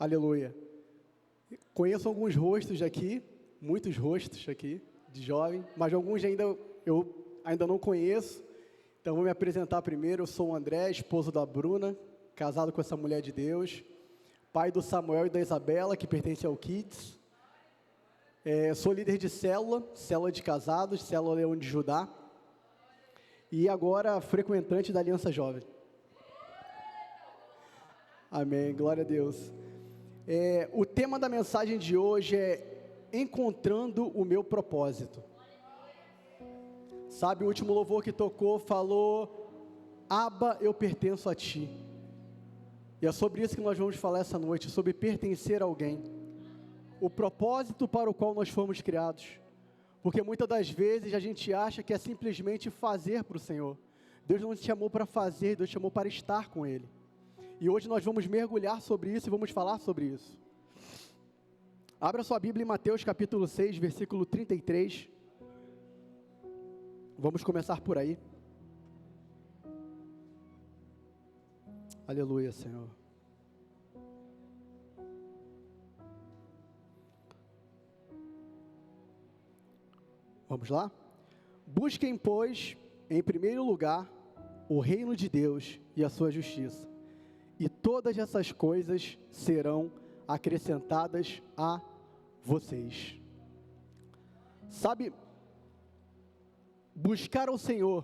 Aleluia. Conheço alguns rostos aqui, muitos rostos aqui, de jovem, mas alguns eu ainda não conheço, então vou me apresentar primeiro. Eu sou o André, esposo da Bruna, casado com essa mulher de Deus, pai do Samuel e da Isabela, que pertence ao Kids. Sou líder de célula de casados, célula Leão de Judá, e agora frequentante da Aliança Jovem. Amém, glória a Deus. O tema da mensagem de hoje é encontrando o meu propósito. Sabe, o último louvor que tocou falou: Abba, eu pertenço a ti. E é sobre isso que nós vamos falar essa noite, sobre pertencer a alguém, o propósito para o qual nós fomos criados. Porque muitas das vezes a gente acha que é simplesmente fazer para o Senhor. Deus não te chamou para fazer, Deus te chamou para estar com Ele. E hoje nós vamos mergulhar sobre isso e vamos falar sobre isso. Abra sua Bíblia em Mateus capítulo 6, versículo 33. Vamos começar por aí. Aleluia, Senhor. Vamos lá? Busquem, pois, em primeiro lugar, o reino de Deus e a sua justiça, e todas essas coisas serão acrescentadas a vocês. Sabe, buscar ao Senhor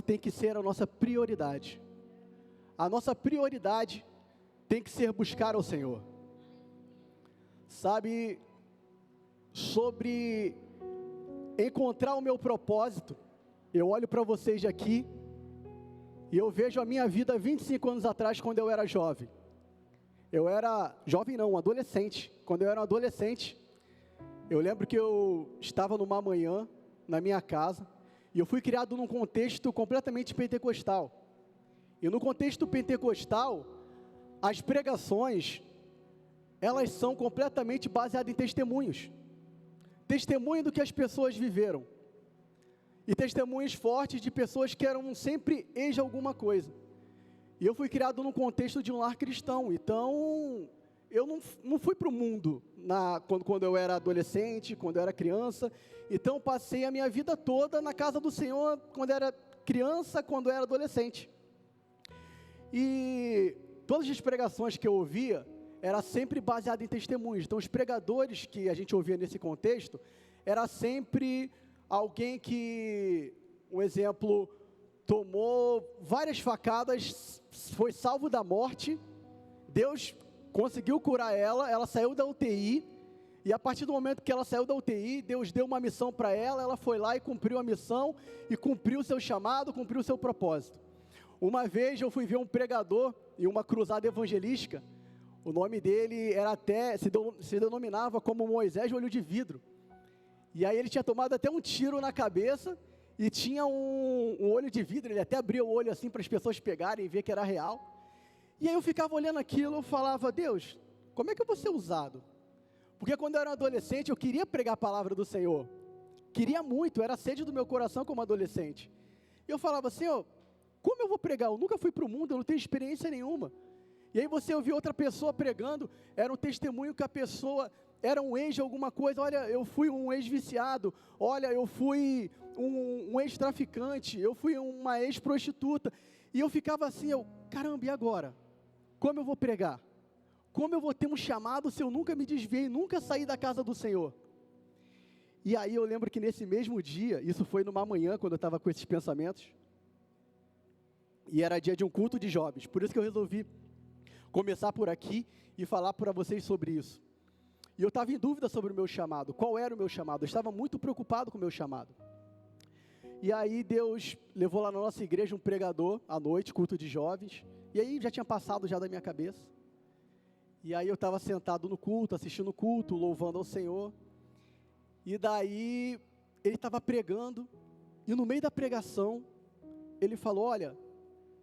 tem que ser a nossa prioridade. A nossa prioridade tem que ser buscar ao Senhor. Sabe, sobre encontrar o meu propósito, eu olho para vocês aqui e eu vejo a minha vida 25 anos atrás, quando eu era jovem. Eu era jovem não, um adolescente. Quando eu era um adolescente, eu lembro que eu estava numa manhã na minha casa, e eu fui criado num contexto completamente pentecostal. E no contexto pentecostal, as pregações, elas são completamente baseadas em testemunhos. Testemunho do que as pessoas viveram. E testemunhos fortes de pessoas que eram sempre ex de alguma coisa. E eu fui criado num contexto de um lar cristão, então eu não fui para o mundo quando eu era adolescente, quando eu era criança. Então passei a minha vida toda na casa do Senhor, quando eu era criança, quando eu era adolescente. E todas as pregações que eu ouvia, era sempre baseado em testemunhos. Então os pregadores que a gente ouvia nesse contexto, era sempre alguém que, um exemplo, tomou várias facadas, foi salvo da morte, Deus conseguiu curar ela saiu da UTI, e a partir do momento que ela saiu da UTI, Deus deu uma missão para ela foi lá e cumpriu a missão, e cumpriu o seu chamado, cumpriu o seu propósito. Uma vez eu fui ver um pregador em uma cruzada evangelística. O nome dele se denominava como Moisés Olho de Vidro. E aí ele tinha tomado até um tiro na cabeça, e tinha um olho de vidro, ele até abria o olho assim para as pessoas pegarem e ver que era real. E aí eu ficava olhando aquilo, eu falava: Deus, como é que eu vou ser usado? Porque quando eu era adolescente, eu queria pregar a palavra do Senhor. Queria muito, era a sede do meu coração como adolescente. E eu falava: Senhor, como eu vou pregar? Eu nunca fui para o mundo, eu não tenho experiência nenhuma. E aí você ouvia outra pessoa pregando, era um testemunho que a pessoa era um ex de alguma coisa. Olha, eu fui um ex-viciado, olha, eu fui um ex-traficante, eu fui uma ex-prostituta. E eu ficava assim, caramba, e agora? Como eu vou pregar? Como eu vou ter um chamado se eu nunca me desviei, nunca saí da casa do Senhor? E aí eu lembro que nesse mesmo dia, isso foi numa manhã, quando eu estava com esses pensamentos, e era dia de um culto de jovens, por isso que eu resolvi começar por aqui e falar para vocês sobre isso. E eu estava em dúvida sobre o meu chamado, qual era o meu chamado, eu estava muito preocupado com o meu chamado. E aí Deus levou lá na nossa igreja um pregador, à noite, culto de jovens, e aí já tinha passado já da minha cabeça. E aí eu estava sentado no culto, assistindo o culto, louvando ao Senhor, e daí ele estava pregando, e no meio da pregação, ele falou: olha,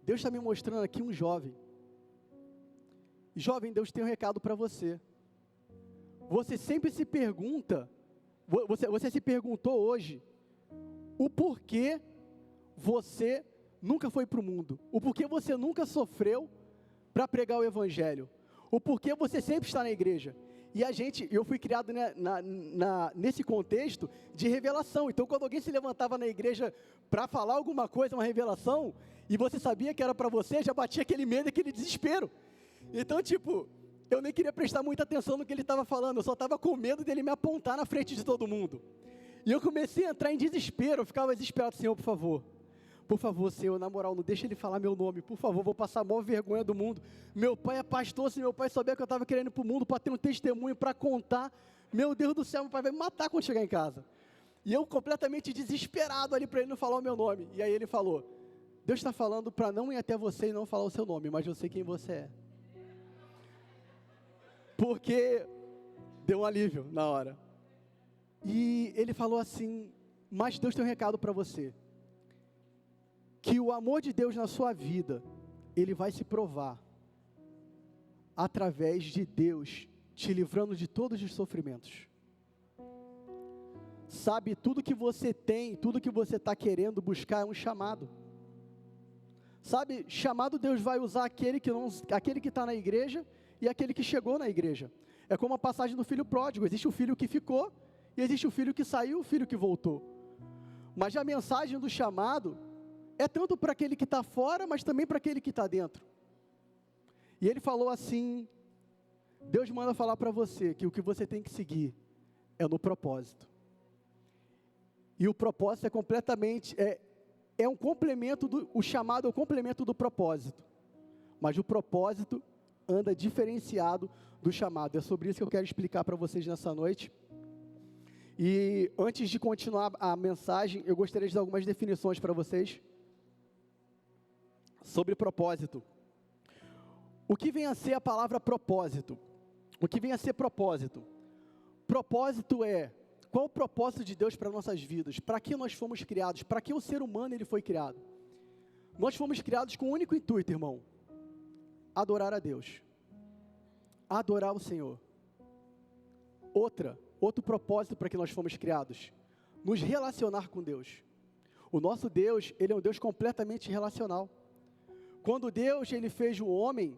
Deus está me mostrando aqui um jovem. Jovem, Deus tem um recado para você. Você sempre se pergunta, você se perguntou hoje, o porquê você nunca foi para o mundo, o porquê você nunca sofreu para pregar o Evangelho, o porquê você sempre está na igreja. E eu fui criado, né, nesse contexto de revelação. Então, quando alguém se levantava na igreja para falar alguma coisa, uma revelação, e você sabia que era para você, já batia aquele medo, aquele desespero. Então, tipo, eu nem queria prestar muita atenção no que ele estava falando, eu só estava com medo dele me apontar na frente de todo mundo. E eu comecei a entrar em desespero, eu ficava desesperado: Senhor, por favor, Senhor, na moral, não deixa ele falar meu nome, por favor, vou passar a maior vergonha do mundo. Meu pai é pastor, se meu pai souber que eu estava querendo ir para o mundo para ter um testemunho, para contar, meu Deus do céu, meu pai vai me matar quando chegar em casa. E eu completamente desesperado ali para ele não falar o meu nome. E aí ele falou: Deus está falando para não ir até você e não falar o seu nome, mas eu sei quem você é. Porque deu um alívio na hora. E ele falou assim: mas Deus tem um recado para você. Que o amor de Deus na sua vida, ele vai se provar através de Deus te livrando de todos os sofrimentos. Sabe, tudo que você tem, tudo que você está querendo buscar é um chamado. Sabe, chamado Deus vai usar aquele que está na igreja e aquele que chegou na igreja. É como a passagem do filho pródigo: existe o filho que ficou e existe o filho que saiu, o filho que voltou. Mas a mensagem do chamado é tanto para aquele que está fora, mas também para aquele que está dentro. E ele falou assim: Deus manda falar para você que o que você tem que seguir é no propósito. E o propósito é completamente, é um complemento, o chamado é o complemento do propósito. Mas o propósito anda diferenciado do chamado. É sobre isso que eu quero explicar para vocês nessa noite. E antes de continuar a mensagem, eu gostaria de dar algumas definições para vocês sobre propósito. O que vem a ser a palavra propósito? O que vem a ser propósito? Propósito é: qual o propósito de Deus para nossas vidas? Para que nós fomos criados? Para que o ser humano ele foi criado? Nós fomos criados com um único intuito, irmão: adorar a Deus, adorar o Senhor. Outro propósito para que nós fomos criados: nos relacionar com Deus. O nosso Deus, ele é um Deus completamente relacional. Quando Deus ele fez o homem,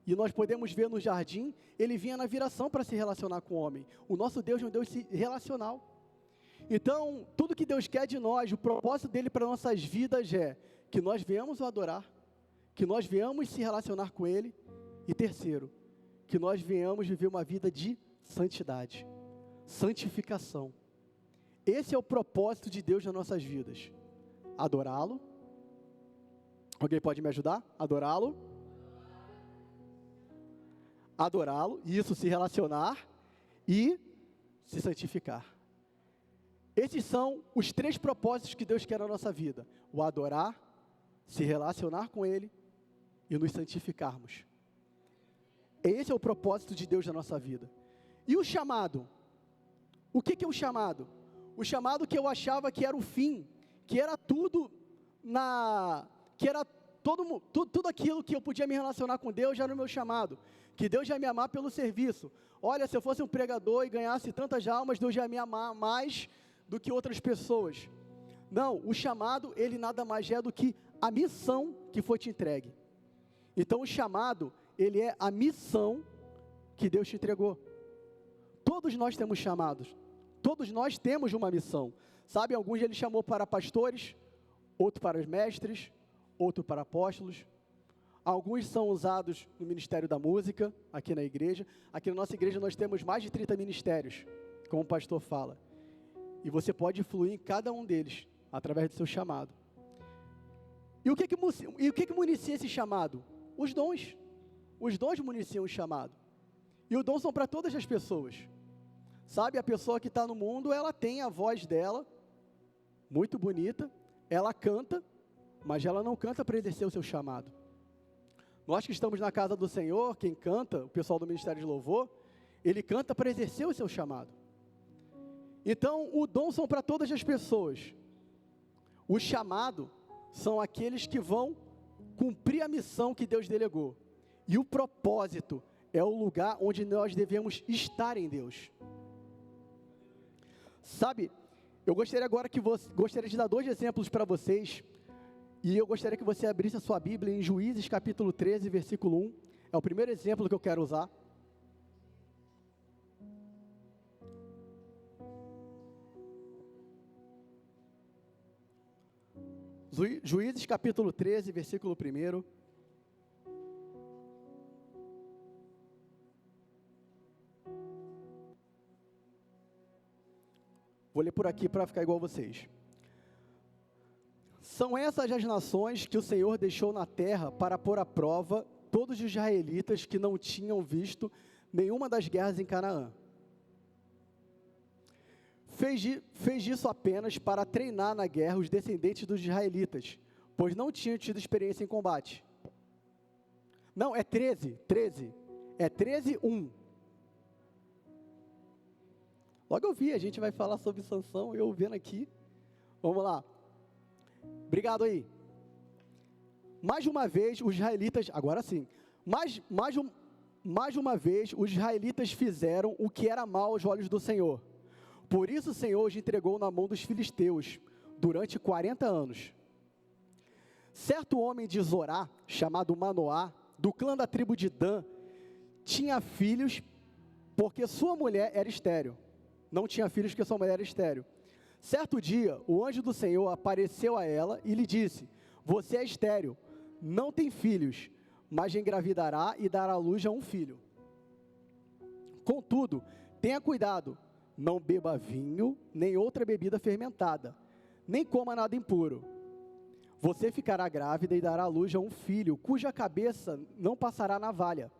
e nós podemos ver no jardim, ele vinha na viração para se relacionar com o homem. O nosso Deus é um Deus relacional. Então, tudo que Deus quer de nós, o propósito dele para nossas vidas é que nós venhamos o adorar, que nós venhamos se relacionar com ele, e terceiro, que nós venhamos viver uma vida de santidade, santificação. Esse é o propósito de Deus nas nossas vidas: adorá-lo. Alguém pode me ajudar? Adorá-lo, isso, se relacionar e se santificar. Esses são os 3 propósitos que Deus quer na nossa vida: o adorar, se relacionar com ele e nos santificarmos. Esse é o propósito de Deus na nossa vida. E o chamado? O que é o chamado? O chamado que eu achava que era o fim, que era tudo que era tudo aquilo que eu podia me relacionar com Deus já era o meu chamado, que Deus já me amar pelo serviço. Olha, se eu fosse um pregador e ganhasse tantas almas, Deus já ia me amar mais do que outras pessoas. Não, o chamado, ele nada mais é do que a missão que foi te entregue. Então o chamado, ele é a missão que Deus te entregou. Todos nós temos chamados, todos nós temos uma missão. Sabe, alguns ele chamou para pastores, outro para os mestres, outro para apóstolos. Alguns são usados no ministério da música, aqui na igreja. Aqui na nossa igreja nós temos mais de 30 ministérios, como o pastor fala. E você pode fluir em cada um deles, através do seu chamado. E o que municia esse chamado? Os dons. Os dons municiam o chamado. E os dons são para todas as pessoas. Sabe, a pessoa que está no mundo, ela tem a voz dela, muito bonita, ela canta, mas ela não canta para exercer o seu chamado. Nós que estamos na casa do Senhor, quem canta, o pessoal do Ministério de Louvor, ele canta para exercer o seu chamado. Então, o dom são para todas as pessoas. O chamado são aqueles que vão cumprir a missão que Deus delegou. E o propósito é o lugar onde nós devemos estar em Deus. Sabe, eu gostaria agora gostaria de dar 2 exemplos para vocês. E eu gostaria que você abrisse a sua Bíblia em Juízes capítulo 13, versículo 1. É o primeiro exemplo que eu quero usar. Juízes capítulo 13, versículo 1. Vou ler por aqui para ficar igual a vocês. São essas as nações que o Senhor deixou na terra para pôr à prova todos os israelitas que não tinham visto nenhuma das guerras em Canaã. Fez isso apenas para treinar na guerra os descendentes dos israelitas, pois não tinham tido experiência em combate. Não, é 13. É 13:1. Logo eu vi, a gente vai falar sobre Sansão, eu vendo aqui. Vamos lá. Obrigado aí. Mais uma vez, os israelitas, agora sim, mais uma vez, os israelitas fizeram o que era mal aos olhos do Senhor. Por isso o Senhor os entregou na mão dos filisteus, durante 40 anos. Certo homem de Zorá, chamado Manoá, do clã da tribo de Dan, tinha filhos, porque sua mulher era estéril. Não tinha filhos porque sua mulher era estéril. Certo dia, o anjo do Senhor apareceu a ela e lhe disse: você é estéril, não tem filhos, mas engravidará e dará à luz a um filho. Contudo, tenha cuidado, não beba vinho, nem outra bebida fermentada, nem coma nada impuro. Você ficará grávida e dará à luz a um filho, cuja cabeça não passará navalha,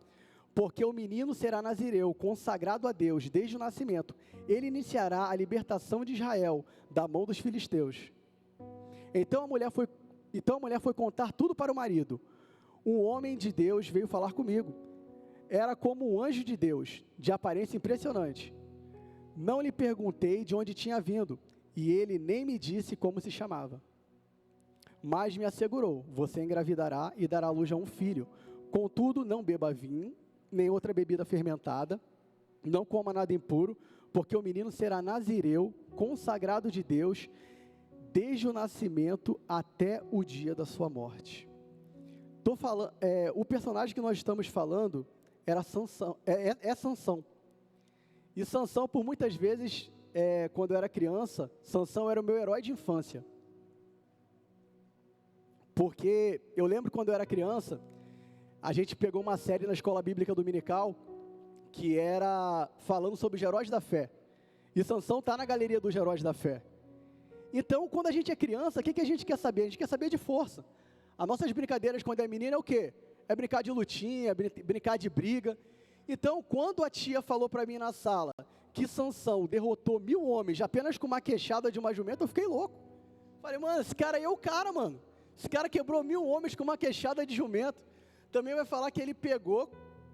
porque o menino será nazireu, consagrado a Deus desde o nascimento. Ele iniciará a libertação de Israel da mão dos filisteus. Então a mulher foi contar tudo para o marido. Um homem de Deus veio falar comigo. Era como um anjo de Deus, de aparência impressionante. Não lhe perguntei de onde tinha vindo, e ele nem me disse como se chamava. Mas me assegurou: você engravidará e dará à luz a um filho. Contudo, não beba vinho, nem outra bebida fermentada, não coma nada impuro, porque o menino será nazireu, consagrado de Deus, desde o nascimento até o dia da sua morte. O personagem que nós estamos falando era Sansão, é Sansão. E Sansão, por muitas vezes, quando eu era criança, Sansão era o meu herói de infância. Porque eu lembro quando eu era criança, a gente pegou uma série na escola bíblica dominical, que era falando sobre os heróis da fé. E Sansão está na galeria dos heróis da fé. Então, quando a gente é criança, o que a gente quer saber? A gente quer saber de força. As nossas brincadeiras quando é menina é o quê? É brincar de lutinha, brincar de briga. Então, quando a tia falou para mim na sala que Sansão derrotou 1000 homens apenas com uma queixada de uma jumenta, eu fiquei louco. Falei, mano, esse cara aí é o cara, mano. Esse cara quebrou 1000 homens com uma queixada de jumento. Também vai falar que ele pegou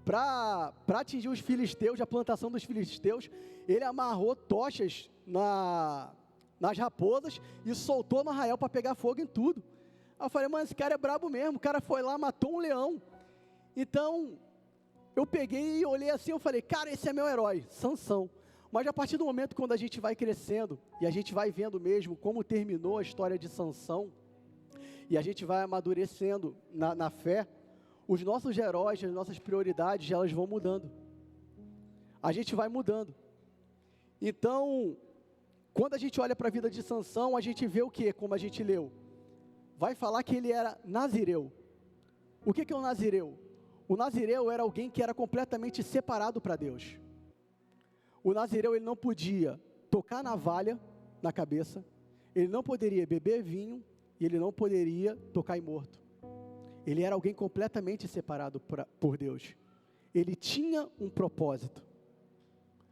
para atingir os filisteus, a plantação dos filisteus, ele amarrou tochas nas raposas e soltou no arraial para pegar fogo em tudo. Aí eu falei, mano, esse cara é brabo mesmo, o cara foi lá, matou um leão. Então, eu peguei e olhei assim, eu falei, cara, esse é meu herói, Sansão. Mas a partir do momento quando a gente vai crescendo, e a gente vai vendo mesmo como terminou a história de Sansão, e a gente vai amadurecendo na fé, os nossos heróis, as nossas prioridades, elas vão mudando. A gente vai mudando. Então, quando a gente olha para a vida de Sansão, a gente vê o quê? Como a gente leu. Vai falar que ele era nazireu. O que é um nazireu? O nazireu era alguém que era completamente separado para Deus. O nazireu, ele não podia tocar navalha na cabeça, ele não poderia beber vinho, e ele não poderia tocar em morto. Ele era alguém completamente separado por Deus. Ele tinha um propósito.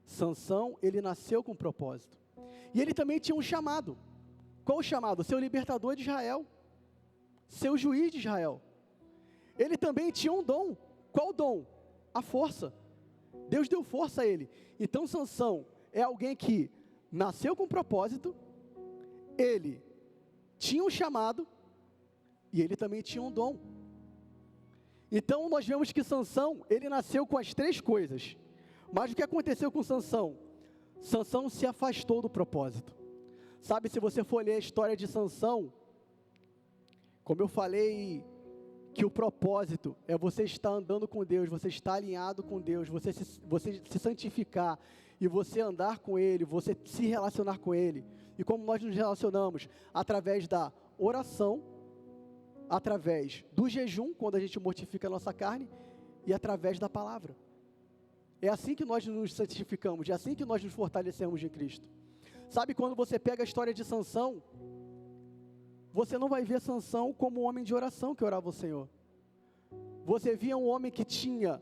Sansão, ele nasceu com um propósito. E ele também tinha um chamado. Qual o chamado? Ser o libertador de Israel. Ser o juiz de Israel. Ele também tinha um dom. Qual o dom? A força. Deus deu força a ele. Então Sansão é alguém que nasceu com um propósito, ele tinha um chamado, e ele também tinha um dom. Então nós vemos que Sansão, ele nasceu com as 3 coisas. Mas o que aconteceu com Sansão? Sansão se afastou do propósito. Sabe, se você for ler a história de Sansão, como eu falei que o propósito é você estar andando com Deus, você estar alinhado com Deus, você se santificar e você andar com Ele, você se relacionar com Ele. E como nós nos relacionamos? Através da oração, através do jejum, quando a gente mortifica a nossa carne, e através da palavra. É assim que nós nos santificamos, é assim que nós nos fortalecemos em Cristo. Sabe, quando você pega a história de Sansão, você não vai ver Sansão como um homem de oração que orava ao Senhor. Você via um homem que tinha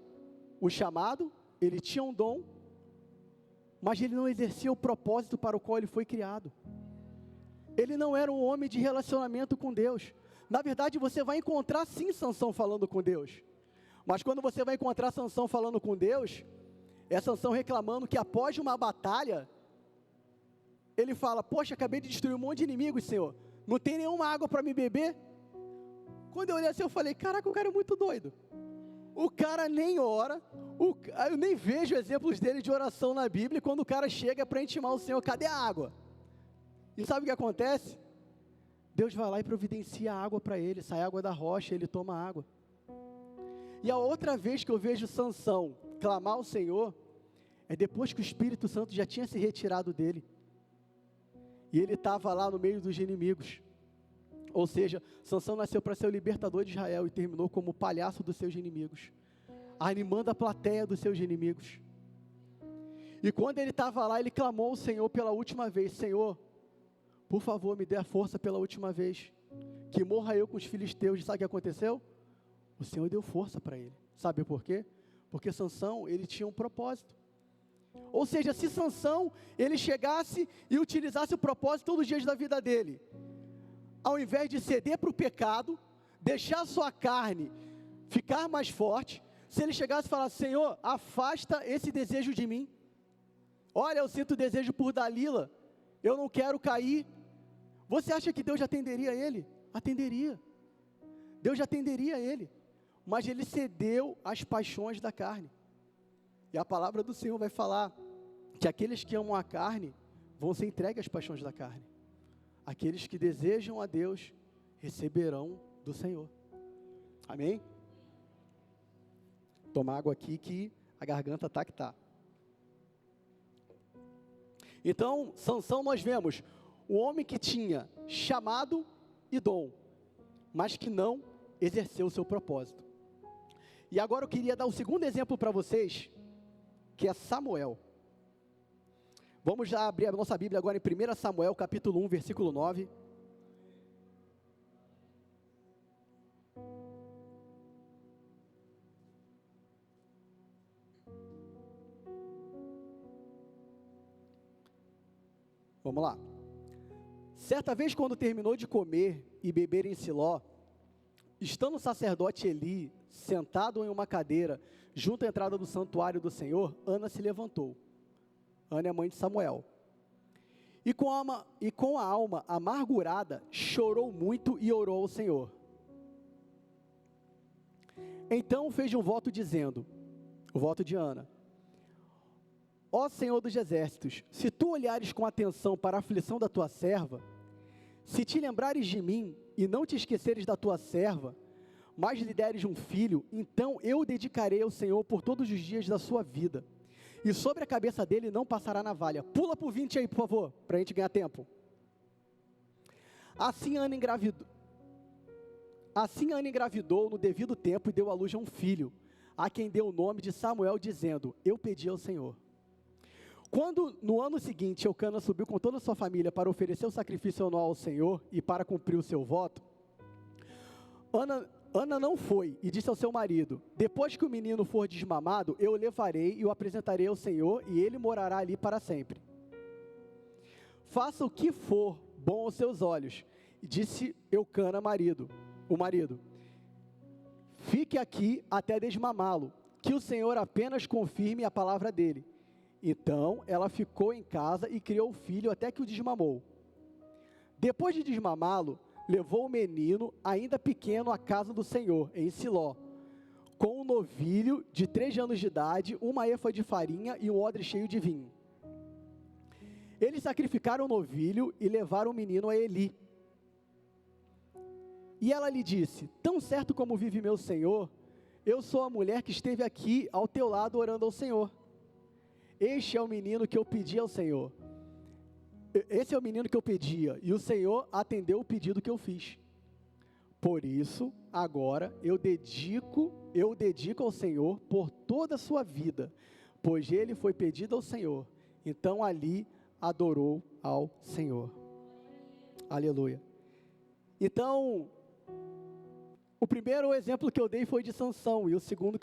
o chamado, ele tinha um dom, mas ele não exercia o propósito para o qual ele foi criado. Ele não era um homem de relacionamento com Deus. Na verdade, você vai encontrar sim Sansão falando com Deus. Mas quando você vai encontrar Sansão falando com Deus, é Sansão reclamando que após uma batalha, ele fala: poxa, acabei de destruir um monte de inimigos, Senhor. Não tem nenhuma água para me beber? Quando eu olhei assim, eu falei: caraca, o cara é muito doido. O cara nem ora, eu nem vejo exemplos dele de oração na Bíblia. Quando o cara chega para intimar o Senhor: cadê a água? E sabe o que acontece? Deus vai lá e providencia água para ele, sai água da rocha, ele toma água. E a outra vez que eu vejo Sansão clamar ao Senhor, é depois que o Espírito Santo já tinha se retirado dele. E ele estava lá no meio dos inimigos. Ou seja, Sansão nasceu para ser o libertador de Israel e terminou como o palhaço dos seus inimigos, animando a plateia dos seus inimigos. E quando ele estava lá, ele clamou ao Senhor pela última vez: Senhor, por favor, me dê a força pela última vez, que morra eu com os filisteus. E sabe o que aconteceu? O Senhor deu força para ele. Sabe por quê? Porque Sansão, ele tinha um propósito. Ou seja, se Sansão, ele chegasse e utilizasse o propósito todos os dias da vida dele, ao invés de ceder para o pecado, deixar a sua carne ficar mais forte, se ele chegasse e falasse: Senhor, afasta esse desejo de mim. Olha, eu sinto desejo por Dalila, eu não quero cair. Você acha que Deus já atenderia ele? Atenderia. Deus já atenderia ele. Mas ele cedeu às paixões da carne. E a palavra do Senhor vai falar que aqueles que amam a carne vão ser entregues às paixões da carne. Aqueles que desejam a Deus receberão do Senhor. Amém? Toma água aqui que a garganta está que está. Então, Sansão, nós vemos um homem que tinha chamado e dom, mas que não exerceu o seu propósito. E agora eu queria dar o segundo exemplo para vocês, que é Samuel. Vamos já abrir a nossa Bíblia agora em 1 Samuel, capítulo 1, versículo 9. Vamos lá. Certa vez, quando terminou de comer e beber em Siló, estando o sacerdote Eli sentado em uma cadeira junto à entrada do santuário do Senhor, Ana se levantou. Ana é a mãe de Samuel. E com a alma amargurada, chorou muito e orou ao Senhor. Então fez um voto dizendo, o voto de Ana: Ó Senhor dos exércitos, se tu olhares com atenção para a aflição da tua serva, se te lembrares de mim e não te esqueceres da tua serva, mas lhe deres um filho, então eu o dedicarei ao Senhor por todos os dias da sua vida, e sobre a cabeça dele não passará navalha. Pula por 20 aí, por favor, para a gente ganhar tempo. Assim Ana engravidou no devido tempo e deu à luz a um filho, a quem deu o nome de Samuel, dizendo: eu pedi ao Senhor. Quando no ano seguinte Eucana subiu com toda a sua família para oferecer o sacrifício anual ao Senhor e para cumprir o seu voto, Ana não foi e disse ao seu marido: depois que o menino for desmamado, eu o levarei e o apresentarei ao Senhor, e ele morará ali para sempre. Faça o que for bom aos seus olhos, disse Eucana, o marido. Fique aqui até desmamá-lo, que o Senhor apenas confirme a palavra dele. Então ela ficou em casa e criou o filho até que o desmamou. Depois de desmamá-lo, levou o menino, ainda pequeno, à casa do Senhor, em Siló, com um novilho de 3 anos de idade, uma efa de farinha e um odre cheio de vinho. Eles sacrificaram o novilho e levaram o menino a Eli. E ela lhe disse: tão certo como vive meu senhor, eu sou a mulher que esteve aqui ao teu lado orando ao Senhor. Este é o menino que eu pedi ao Senhor. Esse é o menino que eu pedia, e o Senhor atendeu o pedido que eu fiz. Por isso, agora eu dedico ao Senhor por toda a sua vida, pois ele foi pedido ao Senhor. Então ali adorou ao Senhor. Aleluia. Então, o primeiro exemplo que eu dei foi de Sansão, e o segundo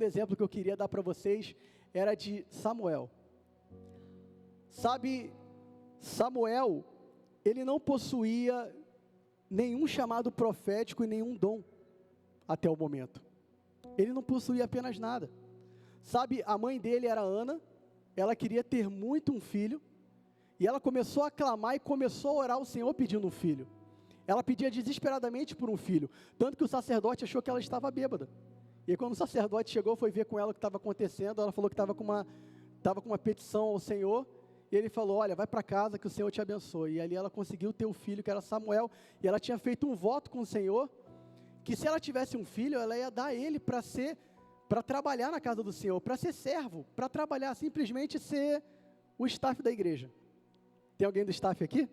exemplo que eu queria dar para vocês era de Samuel. Sabe, Samuel, ele não possuía nenhum chamado profético e nenhum dom até o momento. Ele não possuía apenas nada. Sabe, a mãe dele era Ana, ela queria ter muito um filho, e ela começou a clamar e começou a orar ao Senhor pedindo um filho. Ela pedia desesperadamente por um filho, tanto que o sacerdote achou que ela estava bêbada. E aí, quando o sacerdote chegou, foi ver com ela o que estava acontecendo, ela falou que estava com uma petição ao Senhor, e ele falou: olha, vai para casa que o Senhor te abençoe. E ali ela conseguiu ter um filho, que era Samuel, e ela tinha feito um voto com o Senhor, que se ela tivesse um filho, ela ia dar ele para trabalhar na casa do Senhor, para ser servo, para trabalhar, simplesmente ser o staff da igreja. Tem alguém do staff aqui?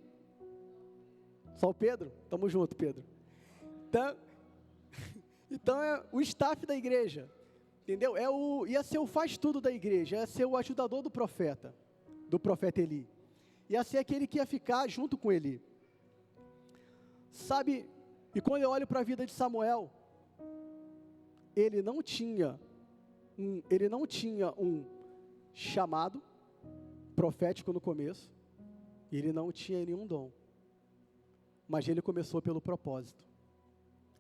Só o Pedro? Tamo junto, Pedro. Então é o staff da igreja, entendeu? Ia ser o faz tudo da igreja, ia ser o ajudador do profeta Eli. Ia ser aquele que ia ficar junto com Eli. Sabe, e quando eu olho para a vida de Samuel, ele não tinha um chamado profético no começo, e ele não tinha nenhum dom. Mas ele começou pelo propósito.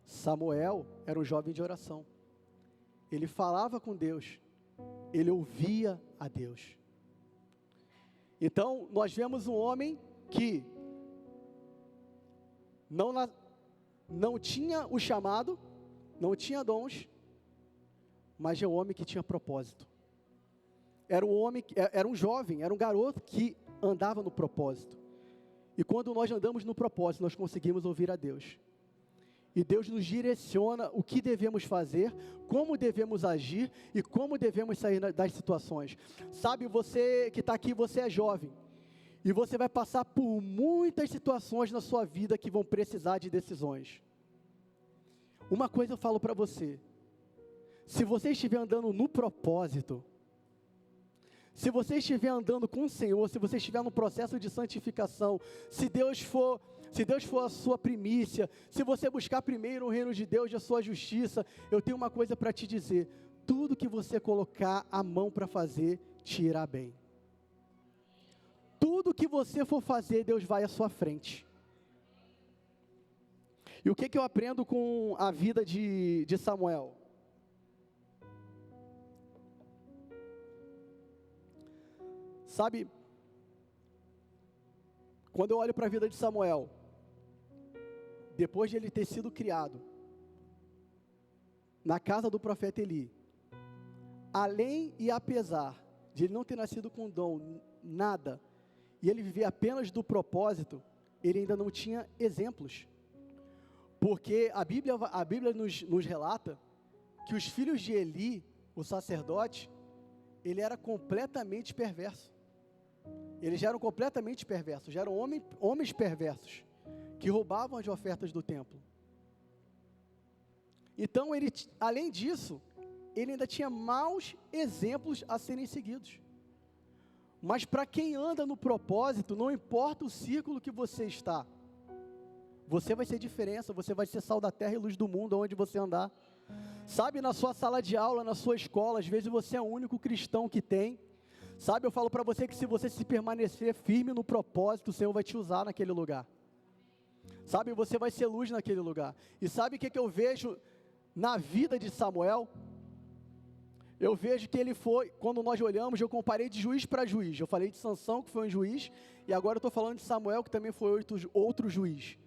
Samuel era um jovem de oração. Ele falava com Deus. Ele ouvia a Deus. Então, nós vemos um homem que não tinha o chamado, não tinha dons, mas é um homem que tinha propósito. Era um jovem, era um garoto que andava no propósito. E quando nós andamos no propósito, nós conseguimos ouvir a Deus. E Deus nos direciona o que devemos fazer, como devemos agir e como devemos sair das situações. Sabe, você que está aqui, você é jovem. E você vai passar por muitas situações na sua vida que vão precisar de decisões. Uma coisa eu falo para você. Se você estiver andando no propósito, se você estiver andando com o Senhor, se você estiver no processo de santificação, se Deus for a sua primícia, se você buscar primeiro o reino de Deus e a sua justiça, eu tenho uma coisa para te dizer: tudo que você colocar a mão para fazer, te irá bem. Tudo que você for fazer, Deus vai à sua frente. E o que eu aprendo com a vida de Samuel? Sabe, quando eu olho para a vida de Samuel, depois de ele ter sido criado na casa do profeta Eli, além e apesar de ele não ter nascido com dom, nada, e ele viver apenas do propósito, ele ainda não tinha exemplos. Porque a Bíblia nos relata que os filhos de Eli, o sacerdote, ele era completamente perverso. Eles já eram completamente perversos, já eram homens perversos, que roubavam as ofertas do templo. Então, além disso, ele ainda tinha maus exemplos a serem seguidos. Mas para quem anda no propósito, não importa o círculo que você está, você vai ser diferença, você vai ser sal da terra e luz do mundo onde você andar. Sabe, na sua sala de aula, na sua escola, às vezes você é o único cristão que tem. Sabe, eu falo para você que se você se permanecer firme no propósito, o Senhor vai te usar naquele lugar. Sabe, você vai ser luz naquele lugar. E sabe o que eu vejo na vida de Samuel? Eu vejo que ele foi, quando nós olhamos, eu comparei de juiz para juiz. Eu falei de Sansão, que foi um juiz, e agora eu estou falando de Samuel, que também foi outro juiz.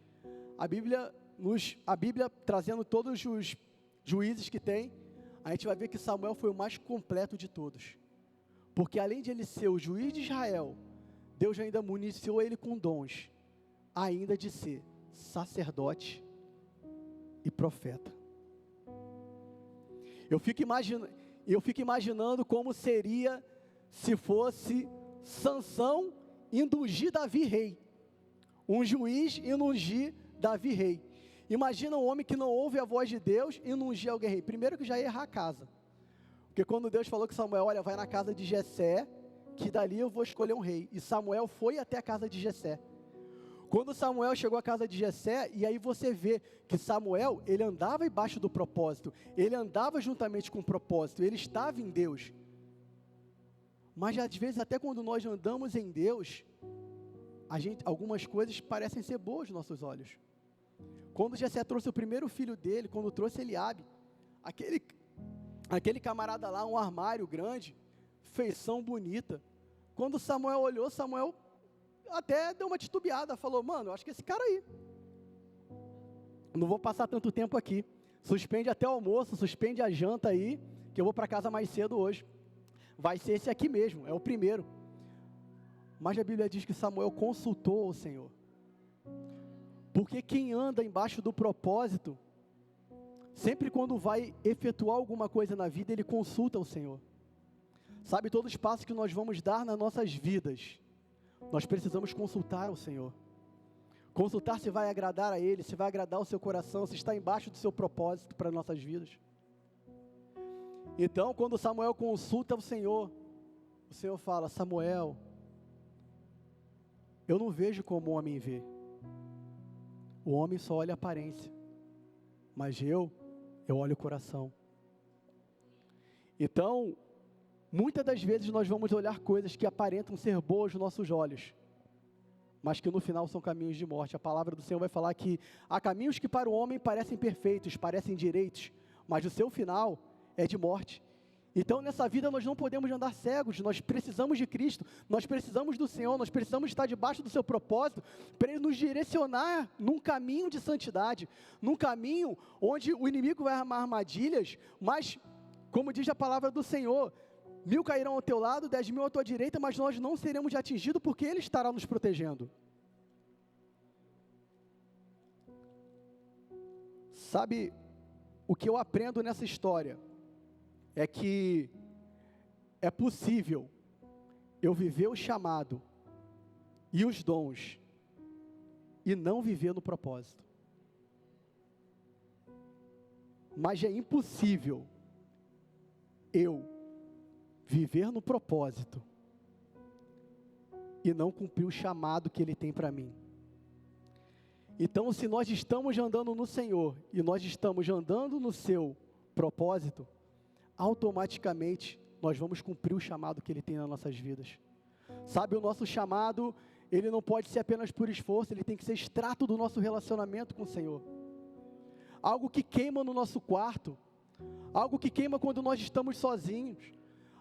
A Bíblia trazendo todos os juízes que tem, a gente vai ver que Samuel foi o mais completo de todos. Porque além de ele ser o juiz de Israel, Deus ainda municiou ele com dons, ainda de ser sacerdote e profeta. Eu fico imaginando como seria se fosse Sansão indo ungir Davi rei. Um juiz indo ungir Davi rei. Imagina um homem que não ouve a voz de Deus e não ungir alguém rei. Primeiro que já ia errar a casa. Porque quando Deus falou que Samuel, olha, vai na casa de Jessé, que dali eu vou escolher um rei. E Samuel foi até a casa de Jessé. Quando Samuel chegou à casa de Jessé, e aí você vê que Samuel, ele andava embaixo do propósito, ele andava juntamente com o propósito, ele estava em Deus. Mas às vezes, até quando nós andamos em Deus, algumas coisas parecem ser boas aos nossos olhos. Quando Jessé trouxe o primeiro filho dele, quando trouxe Eliabe, aquele camarada lá, um armário grande, feição bonita. Quando Samuel olhou, Samuel até deu uma titubeada, falou, mano, eu acho que esse cara aí, não vou passar tanto tempo aqui, suspende até o almoço, suspende a janta aí, que eu vou para casa mais cedo hoje, vai ser esse aqui mesmo, é o primeiro. Mas a Bíblia diz que Samuel consultou o Senhor, porque quem anda embaixo do propósito, sempre quando vai efetuar alguma coisa na vida, ele consulta o Senhor. Sabe, todo espaço que nós vamos dar nas nossas vidas, nós precisamos consultar o Senhor. Consultar se vai agradar a Ele, se vai agradar o seu coração, se está embaixo do seu propósito para nossas vidas. Então, quando Samuel consulta o Senhor fala, Samuel, eu não vejo como o homem vê. O homem só olha a aparência, mas eu olho o coração. Então, muitas das vezes nós vamos olhar coisas que aparentam ser boas nos nossos olhos, mas que no final são caminhos de morte. A palavra do Senhor vai falar que há caminhos que para o homem parecem perfeitos, parecem direitos, mas o seu final é de morte. Então nessa vida nós não podemos andar cegos, nós precisamos de Cristo, nós precisamos do Senhor, nós precisamos estar debaixo do seu propósito, para Ele nos direcionar num caminho de santidade, num caminho onde o inimigo vai armar armadilhas, mas, como diz a palavra do Senhor, 1000 cairão ao teu lado, 10.000 à tua direita, mas nós não seremos atingidos porque Ele estará nos protegendo. Sabe, o que eu aprendo nessa história é que é possível eu viver o chamado e os dons e não viver no propósito. Mas é impossível eu viver no propósito e não cumprir o chamado que Ele tem para mim. Então, se nós estamos andando no Senhor e nós estamos andando no seu propósito, automaticamente nós vamos cumprir o chamado que Ele tem nas nossas vidas. Sabe, o nosso chamado, ele não pode ser apenas por esforço, ele tem que ser extrato do nosso relacionamento com o Senhor. Algo que queima no nosso quarto, algo que queima quando nós estamos sozinhos,